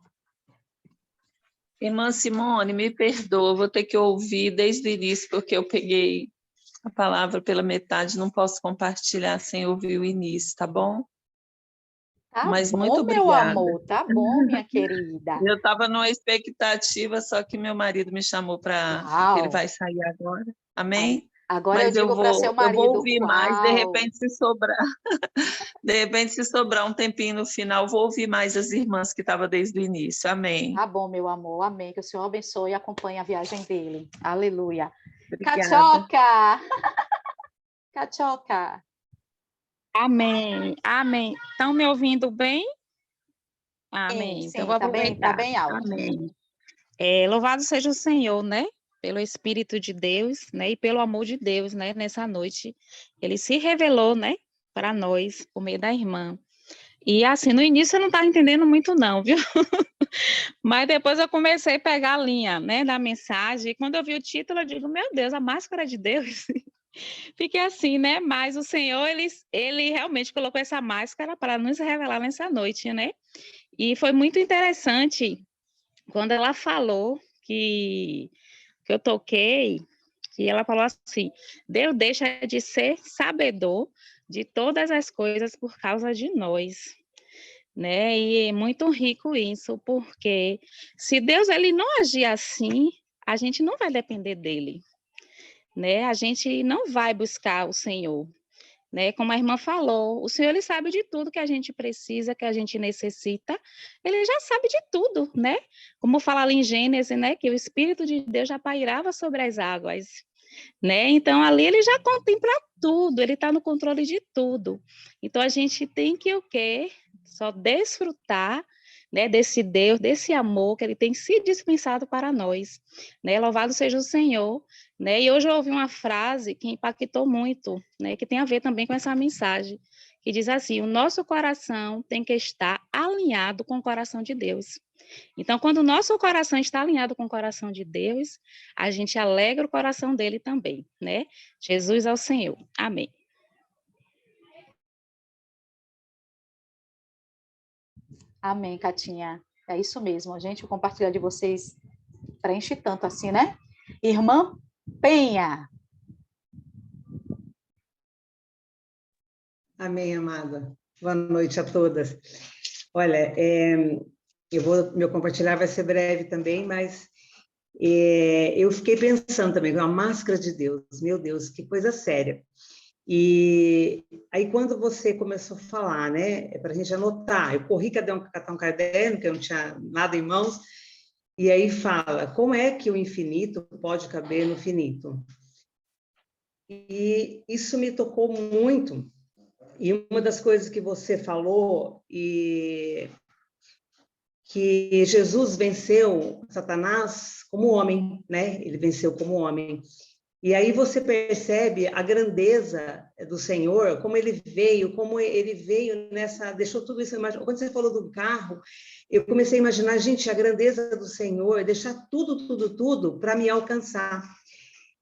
Irmã Simone, me perdoa, vou ter que ouvir desde o início, porque eu peguei a palavra pela metade, não posso compartilhar sem ouvir o início, tá bom? Tá Mas bom, muito meu obrigada. amor, tá bom, minha querida. Eu estava numa expectativa, só que meu marido me chamou para... Ele Uau. vai sair agora, amém? Agora eu Mas digo para seu eu vou marido, ouvir mais, de uau. repente, se sobrar. De repente, se sobrar um tempinho no final, vou ouvir mais as irmãs que estavam desde o início, amém. Tá bom, meu amor, amém. Que o Senhor abençoe e acompanhe a viagem dele. Aleluia. Obrigada. Cachoca! Cachoca! Amém, amém. Estão me ouvindo bem? Amém. Sim, Então, eu sim, vou tá aproveitar. bem alto. Amém. Louvado seja o Senhor, né? Pelo Espírito de Deus, né? E pelo amor de Deus, né? Nessa noite, Ele se revelou, né? Para nós, por meio da irmã. E assim, no início eu não estava entendendo muito não, viu? Mas depois eu comecei a pegar a linha, né? Da mensagem. E quando eu vi o título, eu digo, meu Deus, a máscara de Deus. Fiquei assim, né? Mas o Senhor, ele realmente colocou essa máscara para nos revelar nessa noite, né? E foi muito interessante quando ela falou que eu toquei, que ela falou assim, Deus deixa de ser sabedor de todas as coisas por causa de nós, né? E é muito rico isso, porque se Deus ele não agir assim, a gente não vai depender dele, né? A gente não vai buscar o Senhor, né? Como a irmã falou, o Senhor ele sabe de tudo que a gente precisa, que a gente necessita, ele já sabe de tudo, né? Como fala ali em Gênesis, né? Que o Espírito de Deus já pairava sobre as águas, né? Então ali ele já contempla tudo, ele está no controle de tudo. Então a gente tem que o quê? Só desfrutar, né, desse Deus, desse amor que ele tem se dispensado para nós, né? Louvado seja o Senhor, né? E hoje eu ouvi uma frase que impactou muito, né, que tem a ver também com essa mensagem, que diz assim: o nosso coração tem que estar alinhado com o coração de Deus. Então, quando o nosso coração está alinhado com o coração de Deus, a gente alegra o coração dele também, né? Jesus ao Senhor. Amém. Amém, Catinha. É isso mesmo, gente. O compartilhar de vocês preenche tanto assim, né? Irmã Penha. Amém, amada. Boa noite a todas. Olha, meu compartilhar vai ser breve também, mas eu fiquei pensando também, a máscara de Deus, meu Deus, que coisa séria. E aí, quando você começou a falar, né, para a gente anotar, eu corri catar um caderno, que eu não tinha nada em mãos, e aí fala, como é que o infinito pode caber no finito? E isso me tocou muito. E uma das coisas que você falou, e que Jesus venceu Satanás como homem, né? Ele venceu como homem. E aí você percebe a grandeza do Senhor, como ele veio nessa, deixou tudo isso. Quando você falou do carro, eu comecei a imaginar, gente, a grandeza do Senhor, deixar tudo para me alcançar.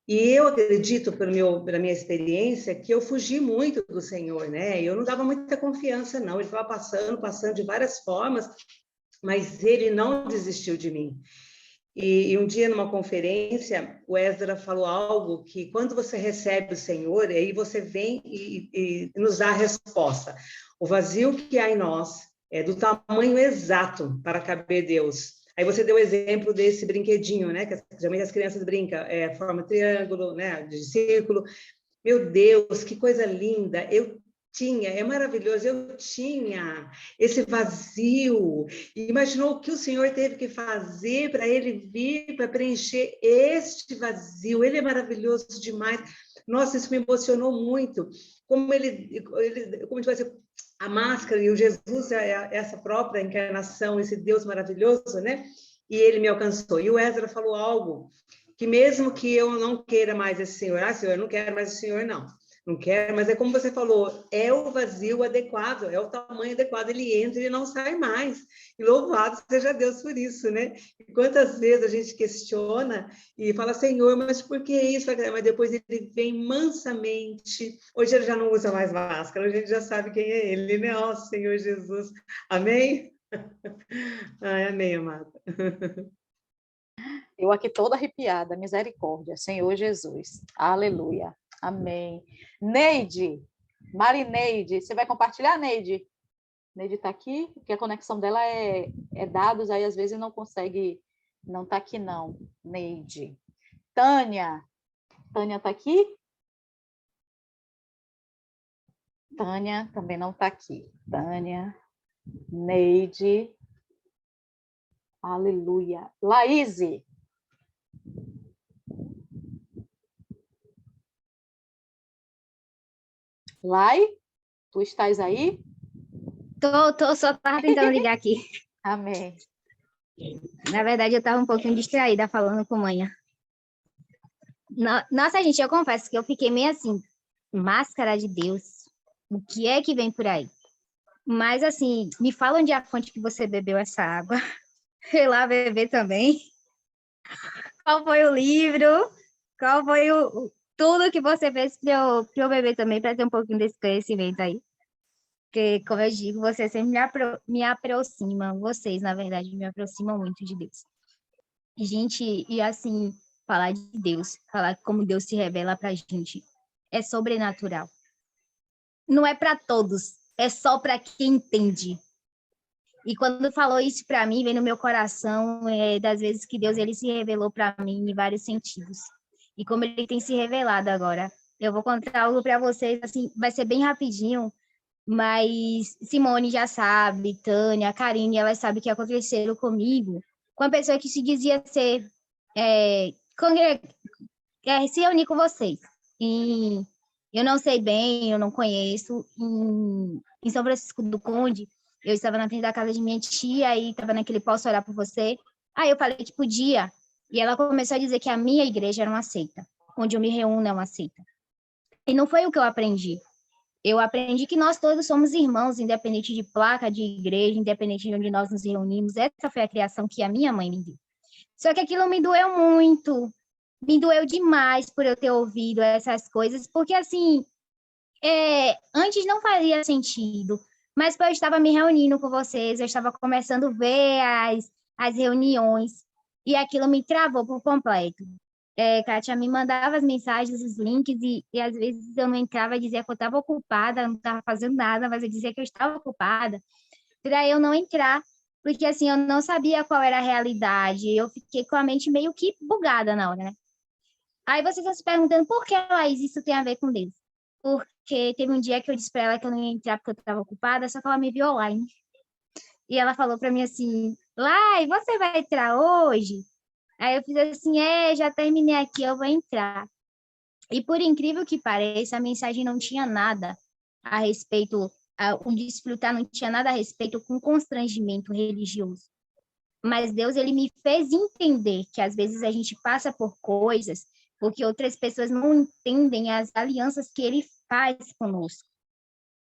E eu acredito, pela minha experiência, que eu fugi muito do Senhor, né? Eu não dava muita confiança, não. Ele estava passando de várias formas, mas ele não desistiu de mim. E um dia, numa conferência, o Esdra falou algo que, quando você recebe o Senhor, aí você vem e nos dá a resposta. O vazio que há em nós é do tamanho exato para caber Deus. Aí você deu o exemplo desse brinquedinho, né? Que geralmente as crianças brincam, forma triângulo, né? De círculo. Meu Deus, que coisa linda! É maravilhoso, eu tinha esse vazio. Imaginou o que o Senhor teve que fazer para ele vir, para preencher este vazio. Ele é maravilhoso demais. Nossa, isso me emocionou muito. Como vai ser a máscara e o Jesus é essa própria encarnação, esse Deus maravilhoso, né? E ele me alcançou. E o Esdra falou algo que, mesmo que eu não queira mais esse Senhor, Senhor, eu não quero mais o Senhor, não. Não quero, mas é como você falou, é o vazio adequado, é o tamanho adequado, ele entra e não sai mais. E louvado seja Deus por isso, né? E quantas vezes a gente questiona e fala, Senhor, mas por que isso? Mas depois ele vem mansamente. Hoje ele já não usa mais máscara, hoje a gente já sabe quem é ele, né? Ó, Senhor Jesus. Amém? Ai, amém, amada. Eu aqui toda arrepiada, misericórdia, Senhor Jesus. Aleluia. Amém. Neide, Marineide, você vai compartilhar, Neide? Neide está aqui, porque a conexão dela é dados, aí às vezes não consegue, não está aqui não, Neide. Tânia está aqui? Tânia também não está aqui. Tânia, Neide, aleluia. Laíse. Lai, tu estás aí? Tô, só estava tentando ligar aqui. Amém. Na verdade, eu estava um pouquinho distraída falando com manhã. Nossa, gente, eu confesso que eu fiquei meio assim, máscara de Deus. O que é que vem por aí? Mas, assim, me fala onde é a fonte que você bebeu essa água. Fui lá beber também. Qual foi o livro? Qual foi tudo que você fez para eu beber também, para ter um pouquinho desse conhecimento aí? Porque, como eu digo, você sempre me aproxima, vocês, na verdade, me aproximam muito de Deus. Gente, e assim, falar de Deus, falar como Deus se revela para a gente, é sobrenatural. Não é para todos, é só para quem entende. E quando falou isso para mim, vem no meu coração das vezes que Deus ele se revelou para mim em vários sentidos. E como ele tem se revelado agora. Eu vou contar algo para vocês, assim, vai ser bem rapidinho, mas Simone já sabe, Tânia, Karine, elas sabem que aconteceram comigo com a pessoa que se dizia ser, se reunir com vocês. E eu não sei bem, eu não conheço. Em São Francisco do Conde, eu estava na frente da casa de minha tia e estava naquele posso orar por você. Aí eu falei que podia. E ela começou a dizer que a minha igreja era uma seita, onde eu me reúno é uma seita. E não foi o que eu aprendi. Eu aprendi que nós todos somos irmãos, independente de placa de igreja, independente de onde nós nos reunimos. Essa foi a criação que a minha mãe me deu. Só que aquilo me doeu muito. Me doeu demais por eu ter ouvido essas coisas, porque, assim, antes não fazia sentido. Mas eu estava me reunindo com vocês, eu estava começando a ver as reuniões, e aquilo me travou por completo. Kátia me mandava as mensagens, os links, e às vezes eu não entrava e dizia que eu estava ocupada, não estava fazendo nada, mas eu dizia que eu estava ocupada, para eu não entrar, porque assim, eu não sabia qual era a realidade, eu fiquei com a mente meio que bugada na hora, né? Aí vocês estão se perguntando, por que, Laís, isso tem a ver com Deus? Porque teve um dia que eu disse para ela que eu não ia entrar porque eu estava ocupada, só que ela me viu online. E ela falou para mim assim, Lai, você vai entrar hoje? Aí eu fiz assim, já terminei aqui, eu vou entrar. E por incrível que pareça, a mensagem não tinha nada a respeito, o desfrutar não tinha nada a respeito com constrangimento religioso. Mas Deus, ele me fez entender que às vezes a gente passa por coisas porque outras pessoas não entendem as alianças que ele faz conosco.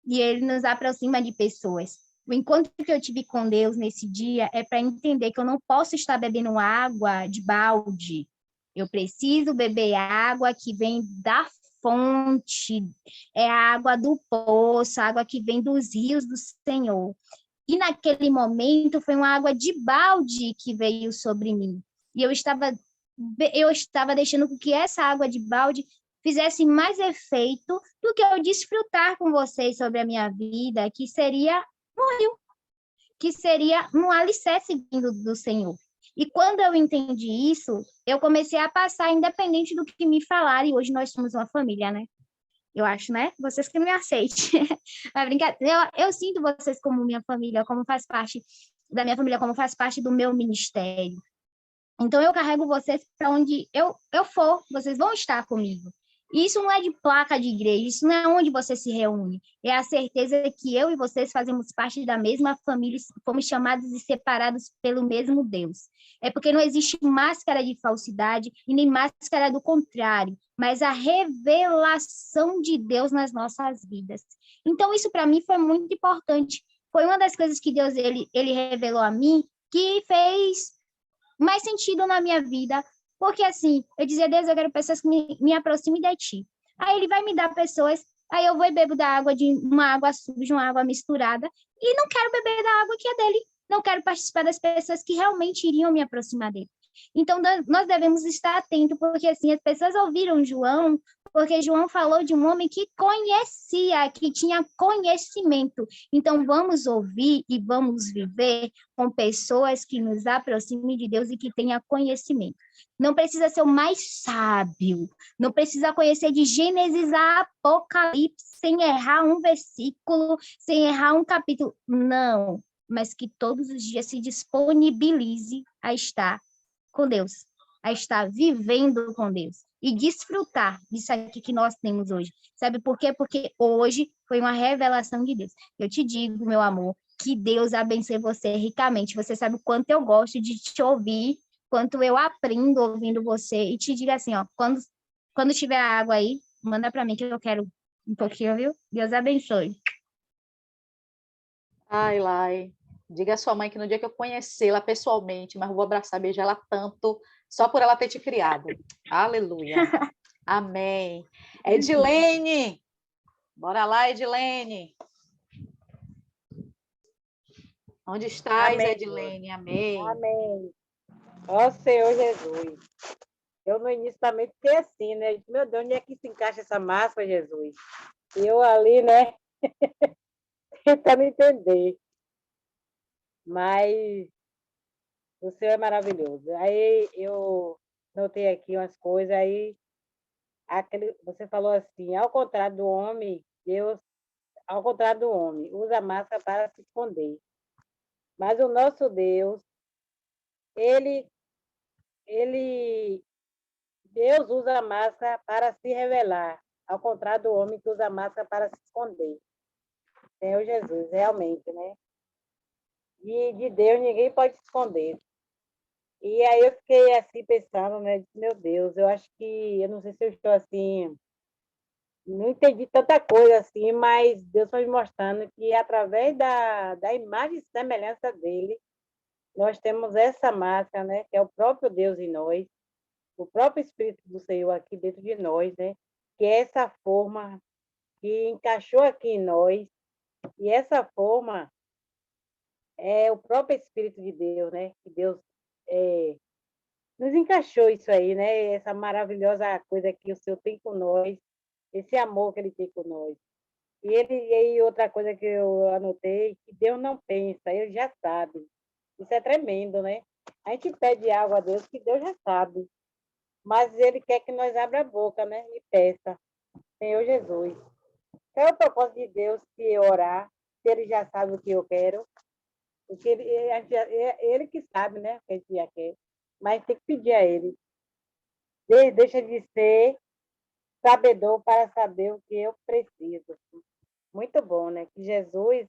E ele nos aproxima de pessoas. O encontro que eu tive com Deus nesse dia é para entender que eu não posso estar bebendo água de balde. Eu preciso beber água que vem da fonte, é a água do poço, a água que vem dos rios do Senhor. E naquele momento foi uma água de balde que veio sobre mim. E eu estava deixando que essa água de balde fizesse mais efeito do que eu desfrutar com vocês sobre a minha vida, que seria um rio, que seria um alicerce vindo do Senhor. E quando eu entendi isso, eu comecei a passar independente do que me falarem, e hoje nós somos uma família, né? Eu acho, né? Vocês que não me aceitem. Vai brincar. Eu sinto vocês como minha família, como faz parte da minha família, como faz parte do meu ministério. Então, eu carrego vocês para onde eu for, vocês vão estar comigo. E isso não é de placa de igreja, isso não é onde você se reúne. É a certeza que eu e vocês fazemos parte da mesma família, fomos chamados e separados pelo mesmo Deus. É porque não existe máscara de falsidade e nem máscara do contrário, mas a revelação de Deus nas nossas vidas. Então, isso para mim foi muito importante. Foi uma das coisas que Deus ele revelou a mim que fez mais sentido na minha vida, porque assim, eu dizia, Deus, eu quero pessoas que me aproximem de ti. Aí ele vai me dar pessoas, aí eu vou e bebo da água, de uma água suja, uma água misturada, e não quero beber da água que é dele, não quero participar das pessoas que realmente iriam me aproximar dele. Então, nós devemos estar atentos, porque assim, as pessoas ouviram João, porque João falou de um homem que conhecia, que tinha conhecimento. Então, vamos ouvir e vamos viver com pessoas que nos aproximem de Deus e que tenham conhecimento. Não precisa ser o mais sábio, não precisa conhecer de Gênesis a Apocalipse, sem errar um versículo, sem errar um capítulo. Não, mas que todos os dias se disponibilize a estar com Deus, a estar vivendo com Deus e desfrutar disso aqui que nós temos hoje. Sabe por quê? Porque hoje foi uma revelação de Deus. Eu te digo, meu amor, que Deus abençoe você ricamente. Você sabe o quanto eu gosto de te ouvir, quanto eu aprendo ouvindo você. E te digo assim, ó, quando tiver água aí, manda para mim que eu quero um pouquinho, viu? Deus abençoe. Ai, Lai, diga à sua mãe que no dia que eu conhecê-la pessoalmente, mas eu vou abraçar, beijar ela tanto, só por ela ter te criado. Aleluia. Amém. Edilene, bora lá, Edilene. Onde estás, Amém, Edilene? Amém. Amém. Ó Senhor Jesus. Eu no início também fiquei assim, né? Meu Deus, onde é que se encaixa essa máscara, Jesus? E eu ali, né? Tentando entender. Mas o Senhor é maravilhoso. Aí eu notei aqui umas coisas, aí você falou assim, ao contrário do homem, Deus, ao contrário do homem, usa máscara para se esconder. Mas o nosso Deus, ele Deus usa a máscara para se revelar, ao contrário do homem que usa a máscara para se esconder. Senhor Jesus, realmente, né? E de Deus ninguém pode se esconder. E aí eu fiquei assim pensando, né? Meu Deus, eu acho que, eu não sei se eu estou assim, não entendi tanta coisa assim, mas Deus foi me mostrando que através da imagem e semelhança dele, nós temos essa máscara, né? Que é o próprio Deus em nós, o próprio Espírito do Senhor aqui dentro de nós, né? Que é essa forma que encaixou aqui em nós, e essa forma é o próprio Espírito de Deus, né? Que Deus nos encaixou isso aí, né? Essa maravilhosa coisa que o Senhor tem com nós, esse amor que Ele tem com nós. E aí outra coisa que eu anotei, que Deus não pensa, Ele já sabe. Isso é tremendo, né? A gente pede algo a Deus que Deus já sabe, mas Ele quer que nós abra a boca, né? E peça. Senhor Jesus, qual é o propósito de Deus se orar, se Ele já sabe o que eu quero? Porque ele que sabe, né? O que a gente já quer. Mas tem que pedir a Ele. Deixa de ser sabedor para saber o que eu preciso. Muito bom, né? Que Jesus,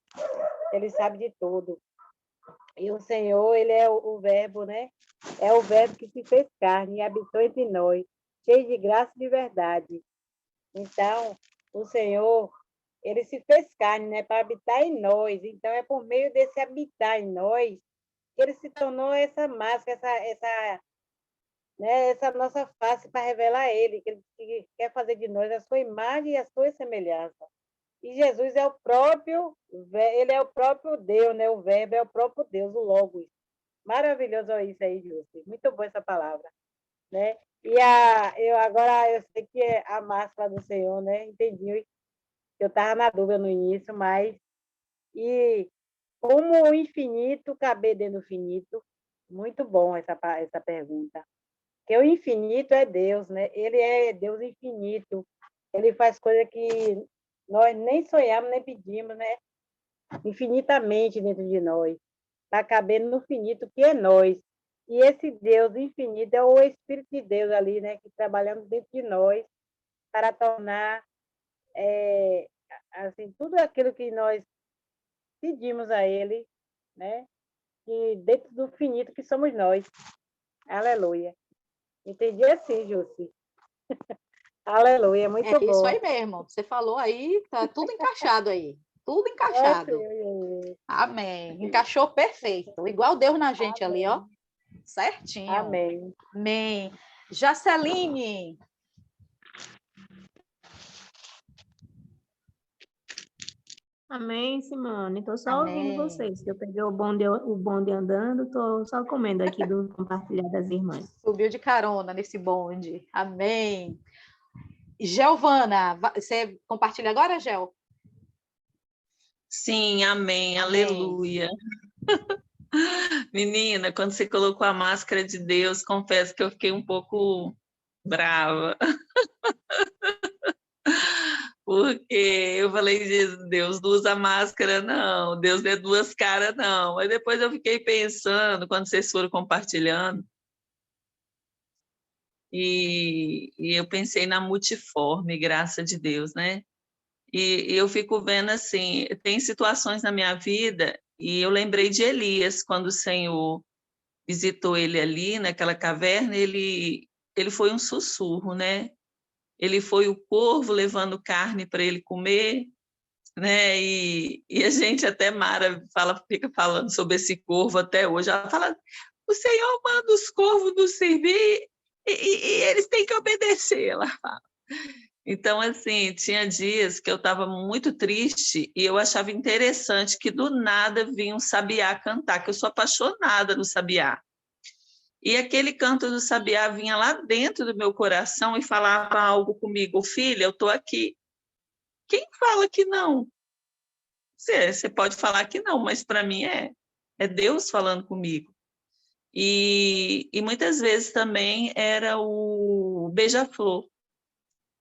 Ele sabe de tudo. E o Senhor, ele é o verbo, né? É o verbo que se fez carne e habitou entre nós, cheio de graça e de verdade. Então, o Senhor, ele se fez carne, né, para habitar em nós. Então, é por meio desse habitar em nós que ele se tornou essa máscara, essa nossa face para revelar ele, que ele quer fazer de nós a sua imagem e a sua semelhança. E Jesus é o próprio, ele é o próprio Deus, né? O verbo é o próprio Deus, o Logos. Maravilhoso isso aí, Júlio. Muito boa essa palavra, né? E agora eu sei que é a máscara do Senhor, né? Entendi. Eu estava na dúvida no início, mas e como o infinito caber dentro do finito? Muito bom essa pergunta. Porque o infinito é Deus, né? Ele é Deus infinito. Ele faz coisas que nós nem sonhamos, nem pedimos, né? Infinitamente dentro de nós. Está cabendo no finito que é nós. E esse Deus infinito é o Espírito de Deus ali, né? Que trabalhamos dentro de nós para tornar assim, tudo aquilo que nós pedimos a Ele, né? E dentro do finito que somos nós. Aleluia. Entendi assim, Jússi. Aleluia, muito bom. É isso aí mesmo. Você falou aí, tá tudo encaixado aí. Tudo encaixado. Amém. Encaixou perfeito. Igual Deus na gente ali, ó. Certinho. Amém. Amém. Jaceline. Amém, Simone. Estou só ouvindo vocês, que eu peguei o bonde andando, estou só comendo aqui do compartilhar das irmãs. Subiu de carona nesse bonde. Amém. Gelvana, você compartilha agora, Gel? Sim, amém. Aleluia. Menina, quando você colocou a máscara de Deus, confesso que eu fiquei um pouco brava. Porque eu falei, Deus não usa máscara, não. Deus não é duas caras, não. Aí depois eu fiquei pensando, quando vocês foram compartilhando, e eu pensei na multiforme graça de Deus, né? E eu fico vendo assim, tem situações na minha vida, e eu lembrei de Elias, quando o Senhor visitou ele ali naquela caverna, ele foi um sussurro, né? Ele foi o corvo levando carne para ele comer, né? E a gente até, Mara, fica falando sobre esse corvo até hoje. Ela fala, o Senhor manda os corvos nos servir e eles têm que obedecer, ela fala. Então, assim, tinha dias que eu estava muito triste e eu achava interessante que do nada vinha um sabiá cantar, que eu sou apaixonada no sabiá. E aquele canto do sabiá vinha lá dentro do meu coração e falava algo comigo, filha, eu estou aqui. Quem fala que não? Você pode falar que não, mas para mim é Deus falando comigo. E muitas vezes também era o beija-flor.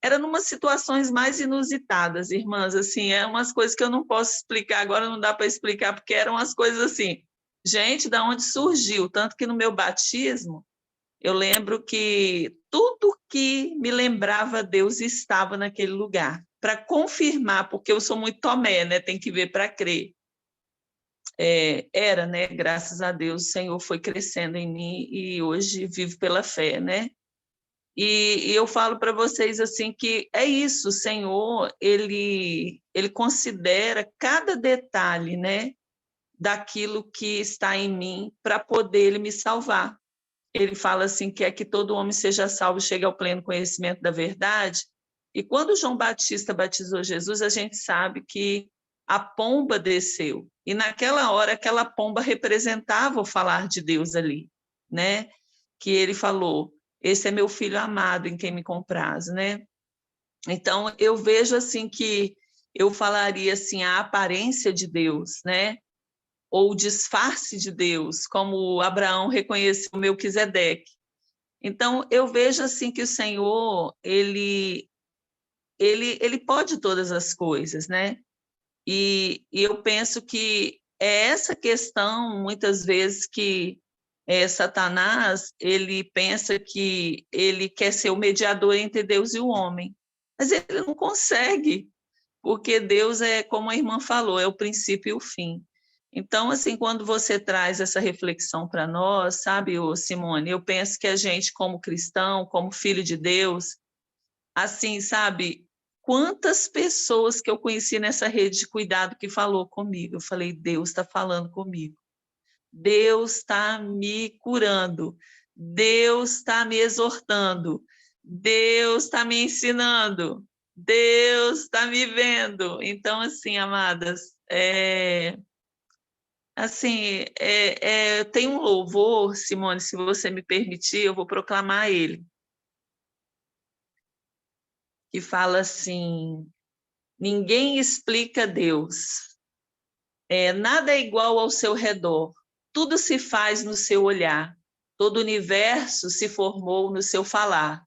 Era numa situações mais inusitadas, irmãs, assim, é umas coisas que eu não posso explicar, agora não dá para explicar, porque eram umas coisas assim, gente, da onde surgiu, tanto que no meu batismo, eu lembro que tudo que me lembrava Deus estava naquele lugar, para confirmar, porque eu sou muito Tomé, né, tem que ver para crer. Era, né, graças a Deus, o Senhor foi crescendo em mim e hoje vivo pela fé, né? E eu falo para vocês assim que é isso, o Senhor, ele considera cada detalhe, né, daquilo que está em mim para poder ele me salvar. Ele fala assim que é que todo homem seja salvo e chegue ao pleno conhecimento da verdade. E quando João Batista batizou Jesus, a gente sabe que a pomba desceu. E naquela hora, aquela pomba representava o falar de Deus ali, né? Que ele falou, esse é meu filho amado em quem me compraz, né? Então, eu vejo assim que eu falaria assim, a aparência de Deus, né? Ou o disfarce de Deus, como Abraão reconheceu Melquisedeque. Então, eu vejo assim que o Senhor, ele pode todas as coisas, né? E eu penso que é essa questão, muitas vezes, que Satanás, ele pensa que ele quer ser o mediador entre Deus e o homem, mas ele não consegue, porque Deus é, como a irmã falou, é o princípio e o fim. Então, assim, quando você traz essa reflexão para nós, sabe, ô Simone, eu penso que a gente, como cristão, como filho de Deus, assim, sabe, quantas pessoas que eu conheci nessa rede de cuidado que falou comigo, eu falei, Deus está falando comigo, Deus está me curando, Deus está me exortando, Deus está me ensinando, Deus está me vendo. Então, assim, amadas, assim, tem um louvor, Simone, se você me permitir, eu vou proclamar ele, que fala assim: ninguém explica Deus, nada é igual ao seu redor, tudo se faz no seu olhar, todo o universo se formou no seu falar.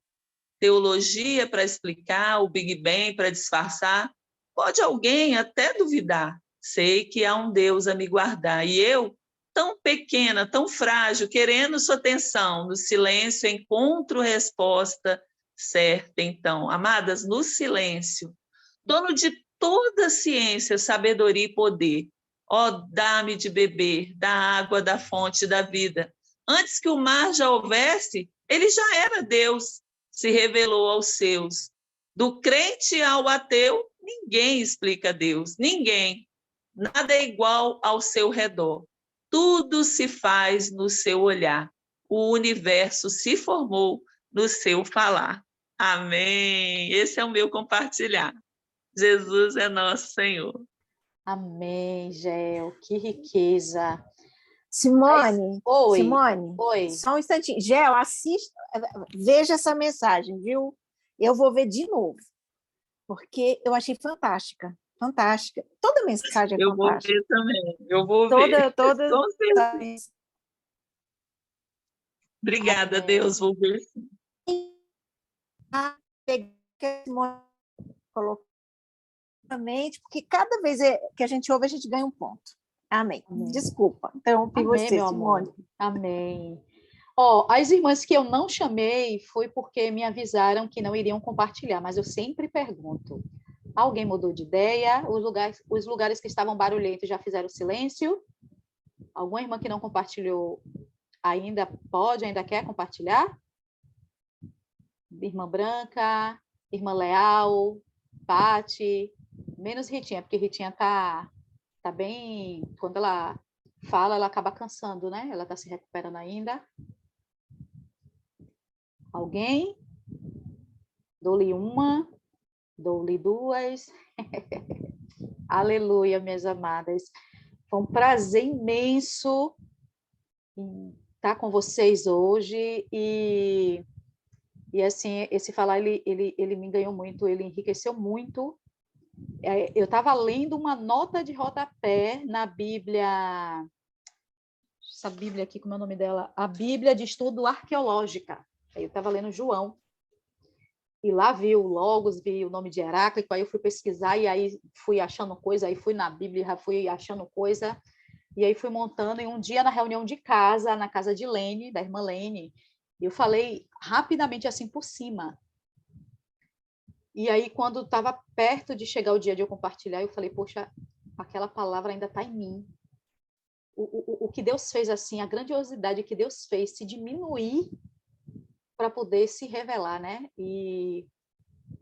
Teologia para explicar, o Big Bang para disfarçar, pode alguém até duvidar. Sei que há um Deus a me guardar, e eu, tão pequena, tão frágil, querendo sua atenção, no silêncio encontro resposta certa. Então, amadas, no silêncio, dono de toda a ciência, sabedoria e poder, ó, dá-me de beber da água da fonte da vida. Antes que o mar já houvesse, ele já era Deus, se revelou aos seus. Do crente ao ateu, ninguém explica Deus, ninguém. Nada é igual ao seu redor. Tudo se faz no seu olhar. O universo se formou no seu falar. Amém. Esse é o meu compartilhar. Jesus é nosso Senhor. Amém, Gel. Que riqueza. Simone, Oi. Simone, Oi. só um instantinho. Gel, assista, veja essa mensagem, viu? Eu vou ver de novo, porque eu achei fantástica, fantástica. Toda mensagem é Eu vou fantástica. ver também. Eu vou ver. Toda. Com certeza. Obrigada, Deus. Vou ver sim. Colocou na mente, porque cada vez que a gente ouve, a gente ganha um ponto. Amém. Desculpa, interrompi você, meu Simone. amor. Amém. As irmãs que eu não chamei foi porque me avisaram que não iriam compartilhar, mas eu sempre pergunto. Alguém mudou de ideia? Os lugares que estavam barulhentos já fizeram silêncio? Alguma irmã que não compartilhou ainda quer compartilhar? Irmã Branca, Irmã Leal, Pati, menos Ritinha, porque Ritinha tá bem, quando ela fala, ela acaba cansando, né? Ela tá se recuperando ainda. Alguém? Dou-lhe uma, dou-lhe duas. Aleluia, minhas amadas. Foi um prazer imenso estar com vocês hoje e assim, esse falar, ele me ganhou muito, ele enriqueceu muito. Eu estava lendo uma nota de rodapé na Bíblia, essa Bíblia aqui, como é o nome dela? A Bíblia de Estudo Arqueológica. Aí eu estava lendo João, e lá vi o Logos, vi o nome de Heráclito, aí eu fui pesquisar, e aí fui achando coisa, aí fui na Bíblia, fui achando coisa, e aí fui montando, e um dia na reunião de casa, na casa de Lene, da irmã Lene, eu falei rapidamente assim por cima. E aí, quando estava perto de chegar o dia de eu compartilhar, eu falei, poxa, aquela palavra ainda está em mim. O que Deus fez assim, a grandiosidade que Deus fez se diminuir para poder se revelar, né? E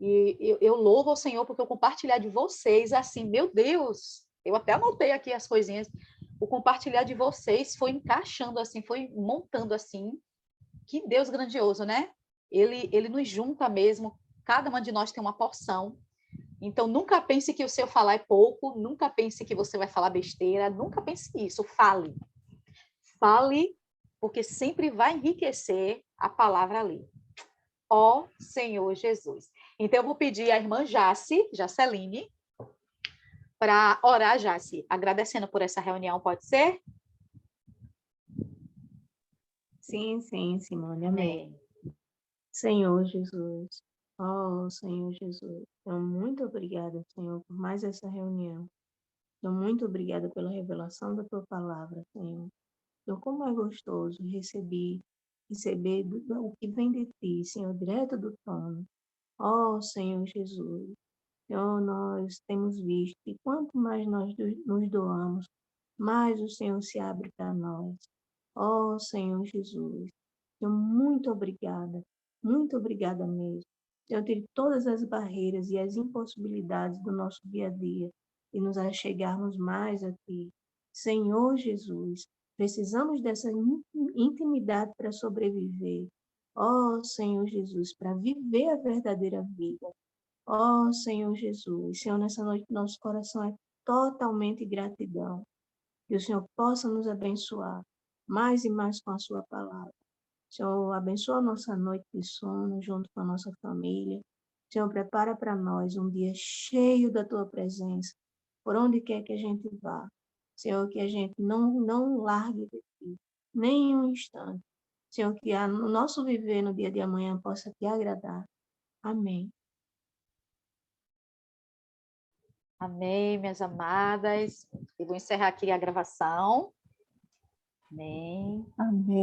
eu louvo ao Senhor porque o compartilhar de vocês, assim, meu Deus, eu até anotei aqui as coisinhas, o compartilhar de vocês foi encaixando assim, foi montando assim, que Deus grandioso, né? Ele nos junta mesmo, cada uma de nós tem uma porção. Então, nunca pense que o seu falar é pouco, nunca pense que você vai falar besteira, nunca pense isso, fale. Fale, porque sempre vai enriquecer a palavra ali. Ó Senhor Jesus. Então, eu vou pedir à irmã Jaceline, para orar, Jace, agradecendo por essa reunião, pode ser? Sim, Simone, amém. Senhor Jesus, Senhor Jesus, então, muito obrigada, Senhor, por mais essa reunião. Então, muito obrigada pela revelação da tua palavra, Senhor. Então, como é gostoso receber o que vem de ti, Senhor, direto do trono. Senhor Jesus, Senhor, nós temos visto que quanto mais nós nos doamos mais o Senhor se abre para nós. Ó Senhor Jesus, Senhor, muito obrigada mesmo. Senhor, tire todas as barreiras e as impossibilidades do nosso dia a dia e nos achegarmos mais a Ti. Senhor Jesus, precisamos dessa intimidade para sobreviver. Ó Senhor Jesus, para viver a verdadeira vida. Ó Senhor Jesus, Senhor, nessa noite nosso coração é totalmente gratidão. Que o Senhor possa nos abençoar mais e mais com a sua palavra. Senhor, abençoa a nossa noite de sono junto com a nossa família. Senhor, prepara para nós um dia cheio da Tua presença, por onde quer que a gente vá. Senhor, que a gente não largue de Ti, nem um instante. Senhor, que o nosso viver no dia de amanhã possa Te agradar. Amém. Amém, minhas amadas. Eu vou encerrar aqui a gravação. Amém. Amém.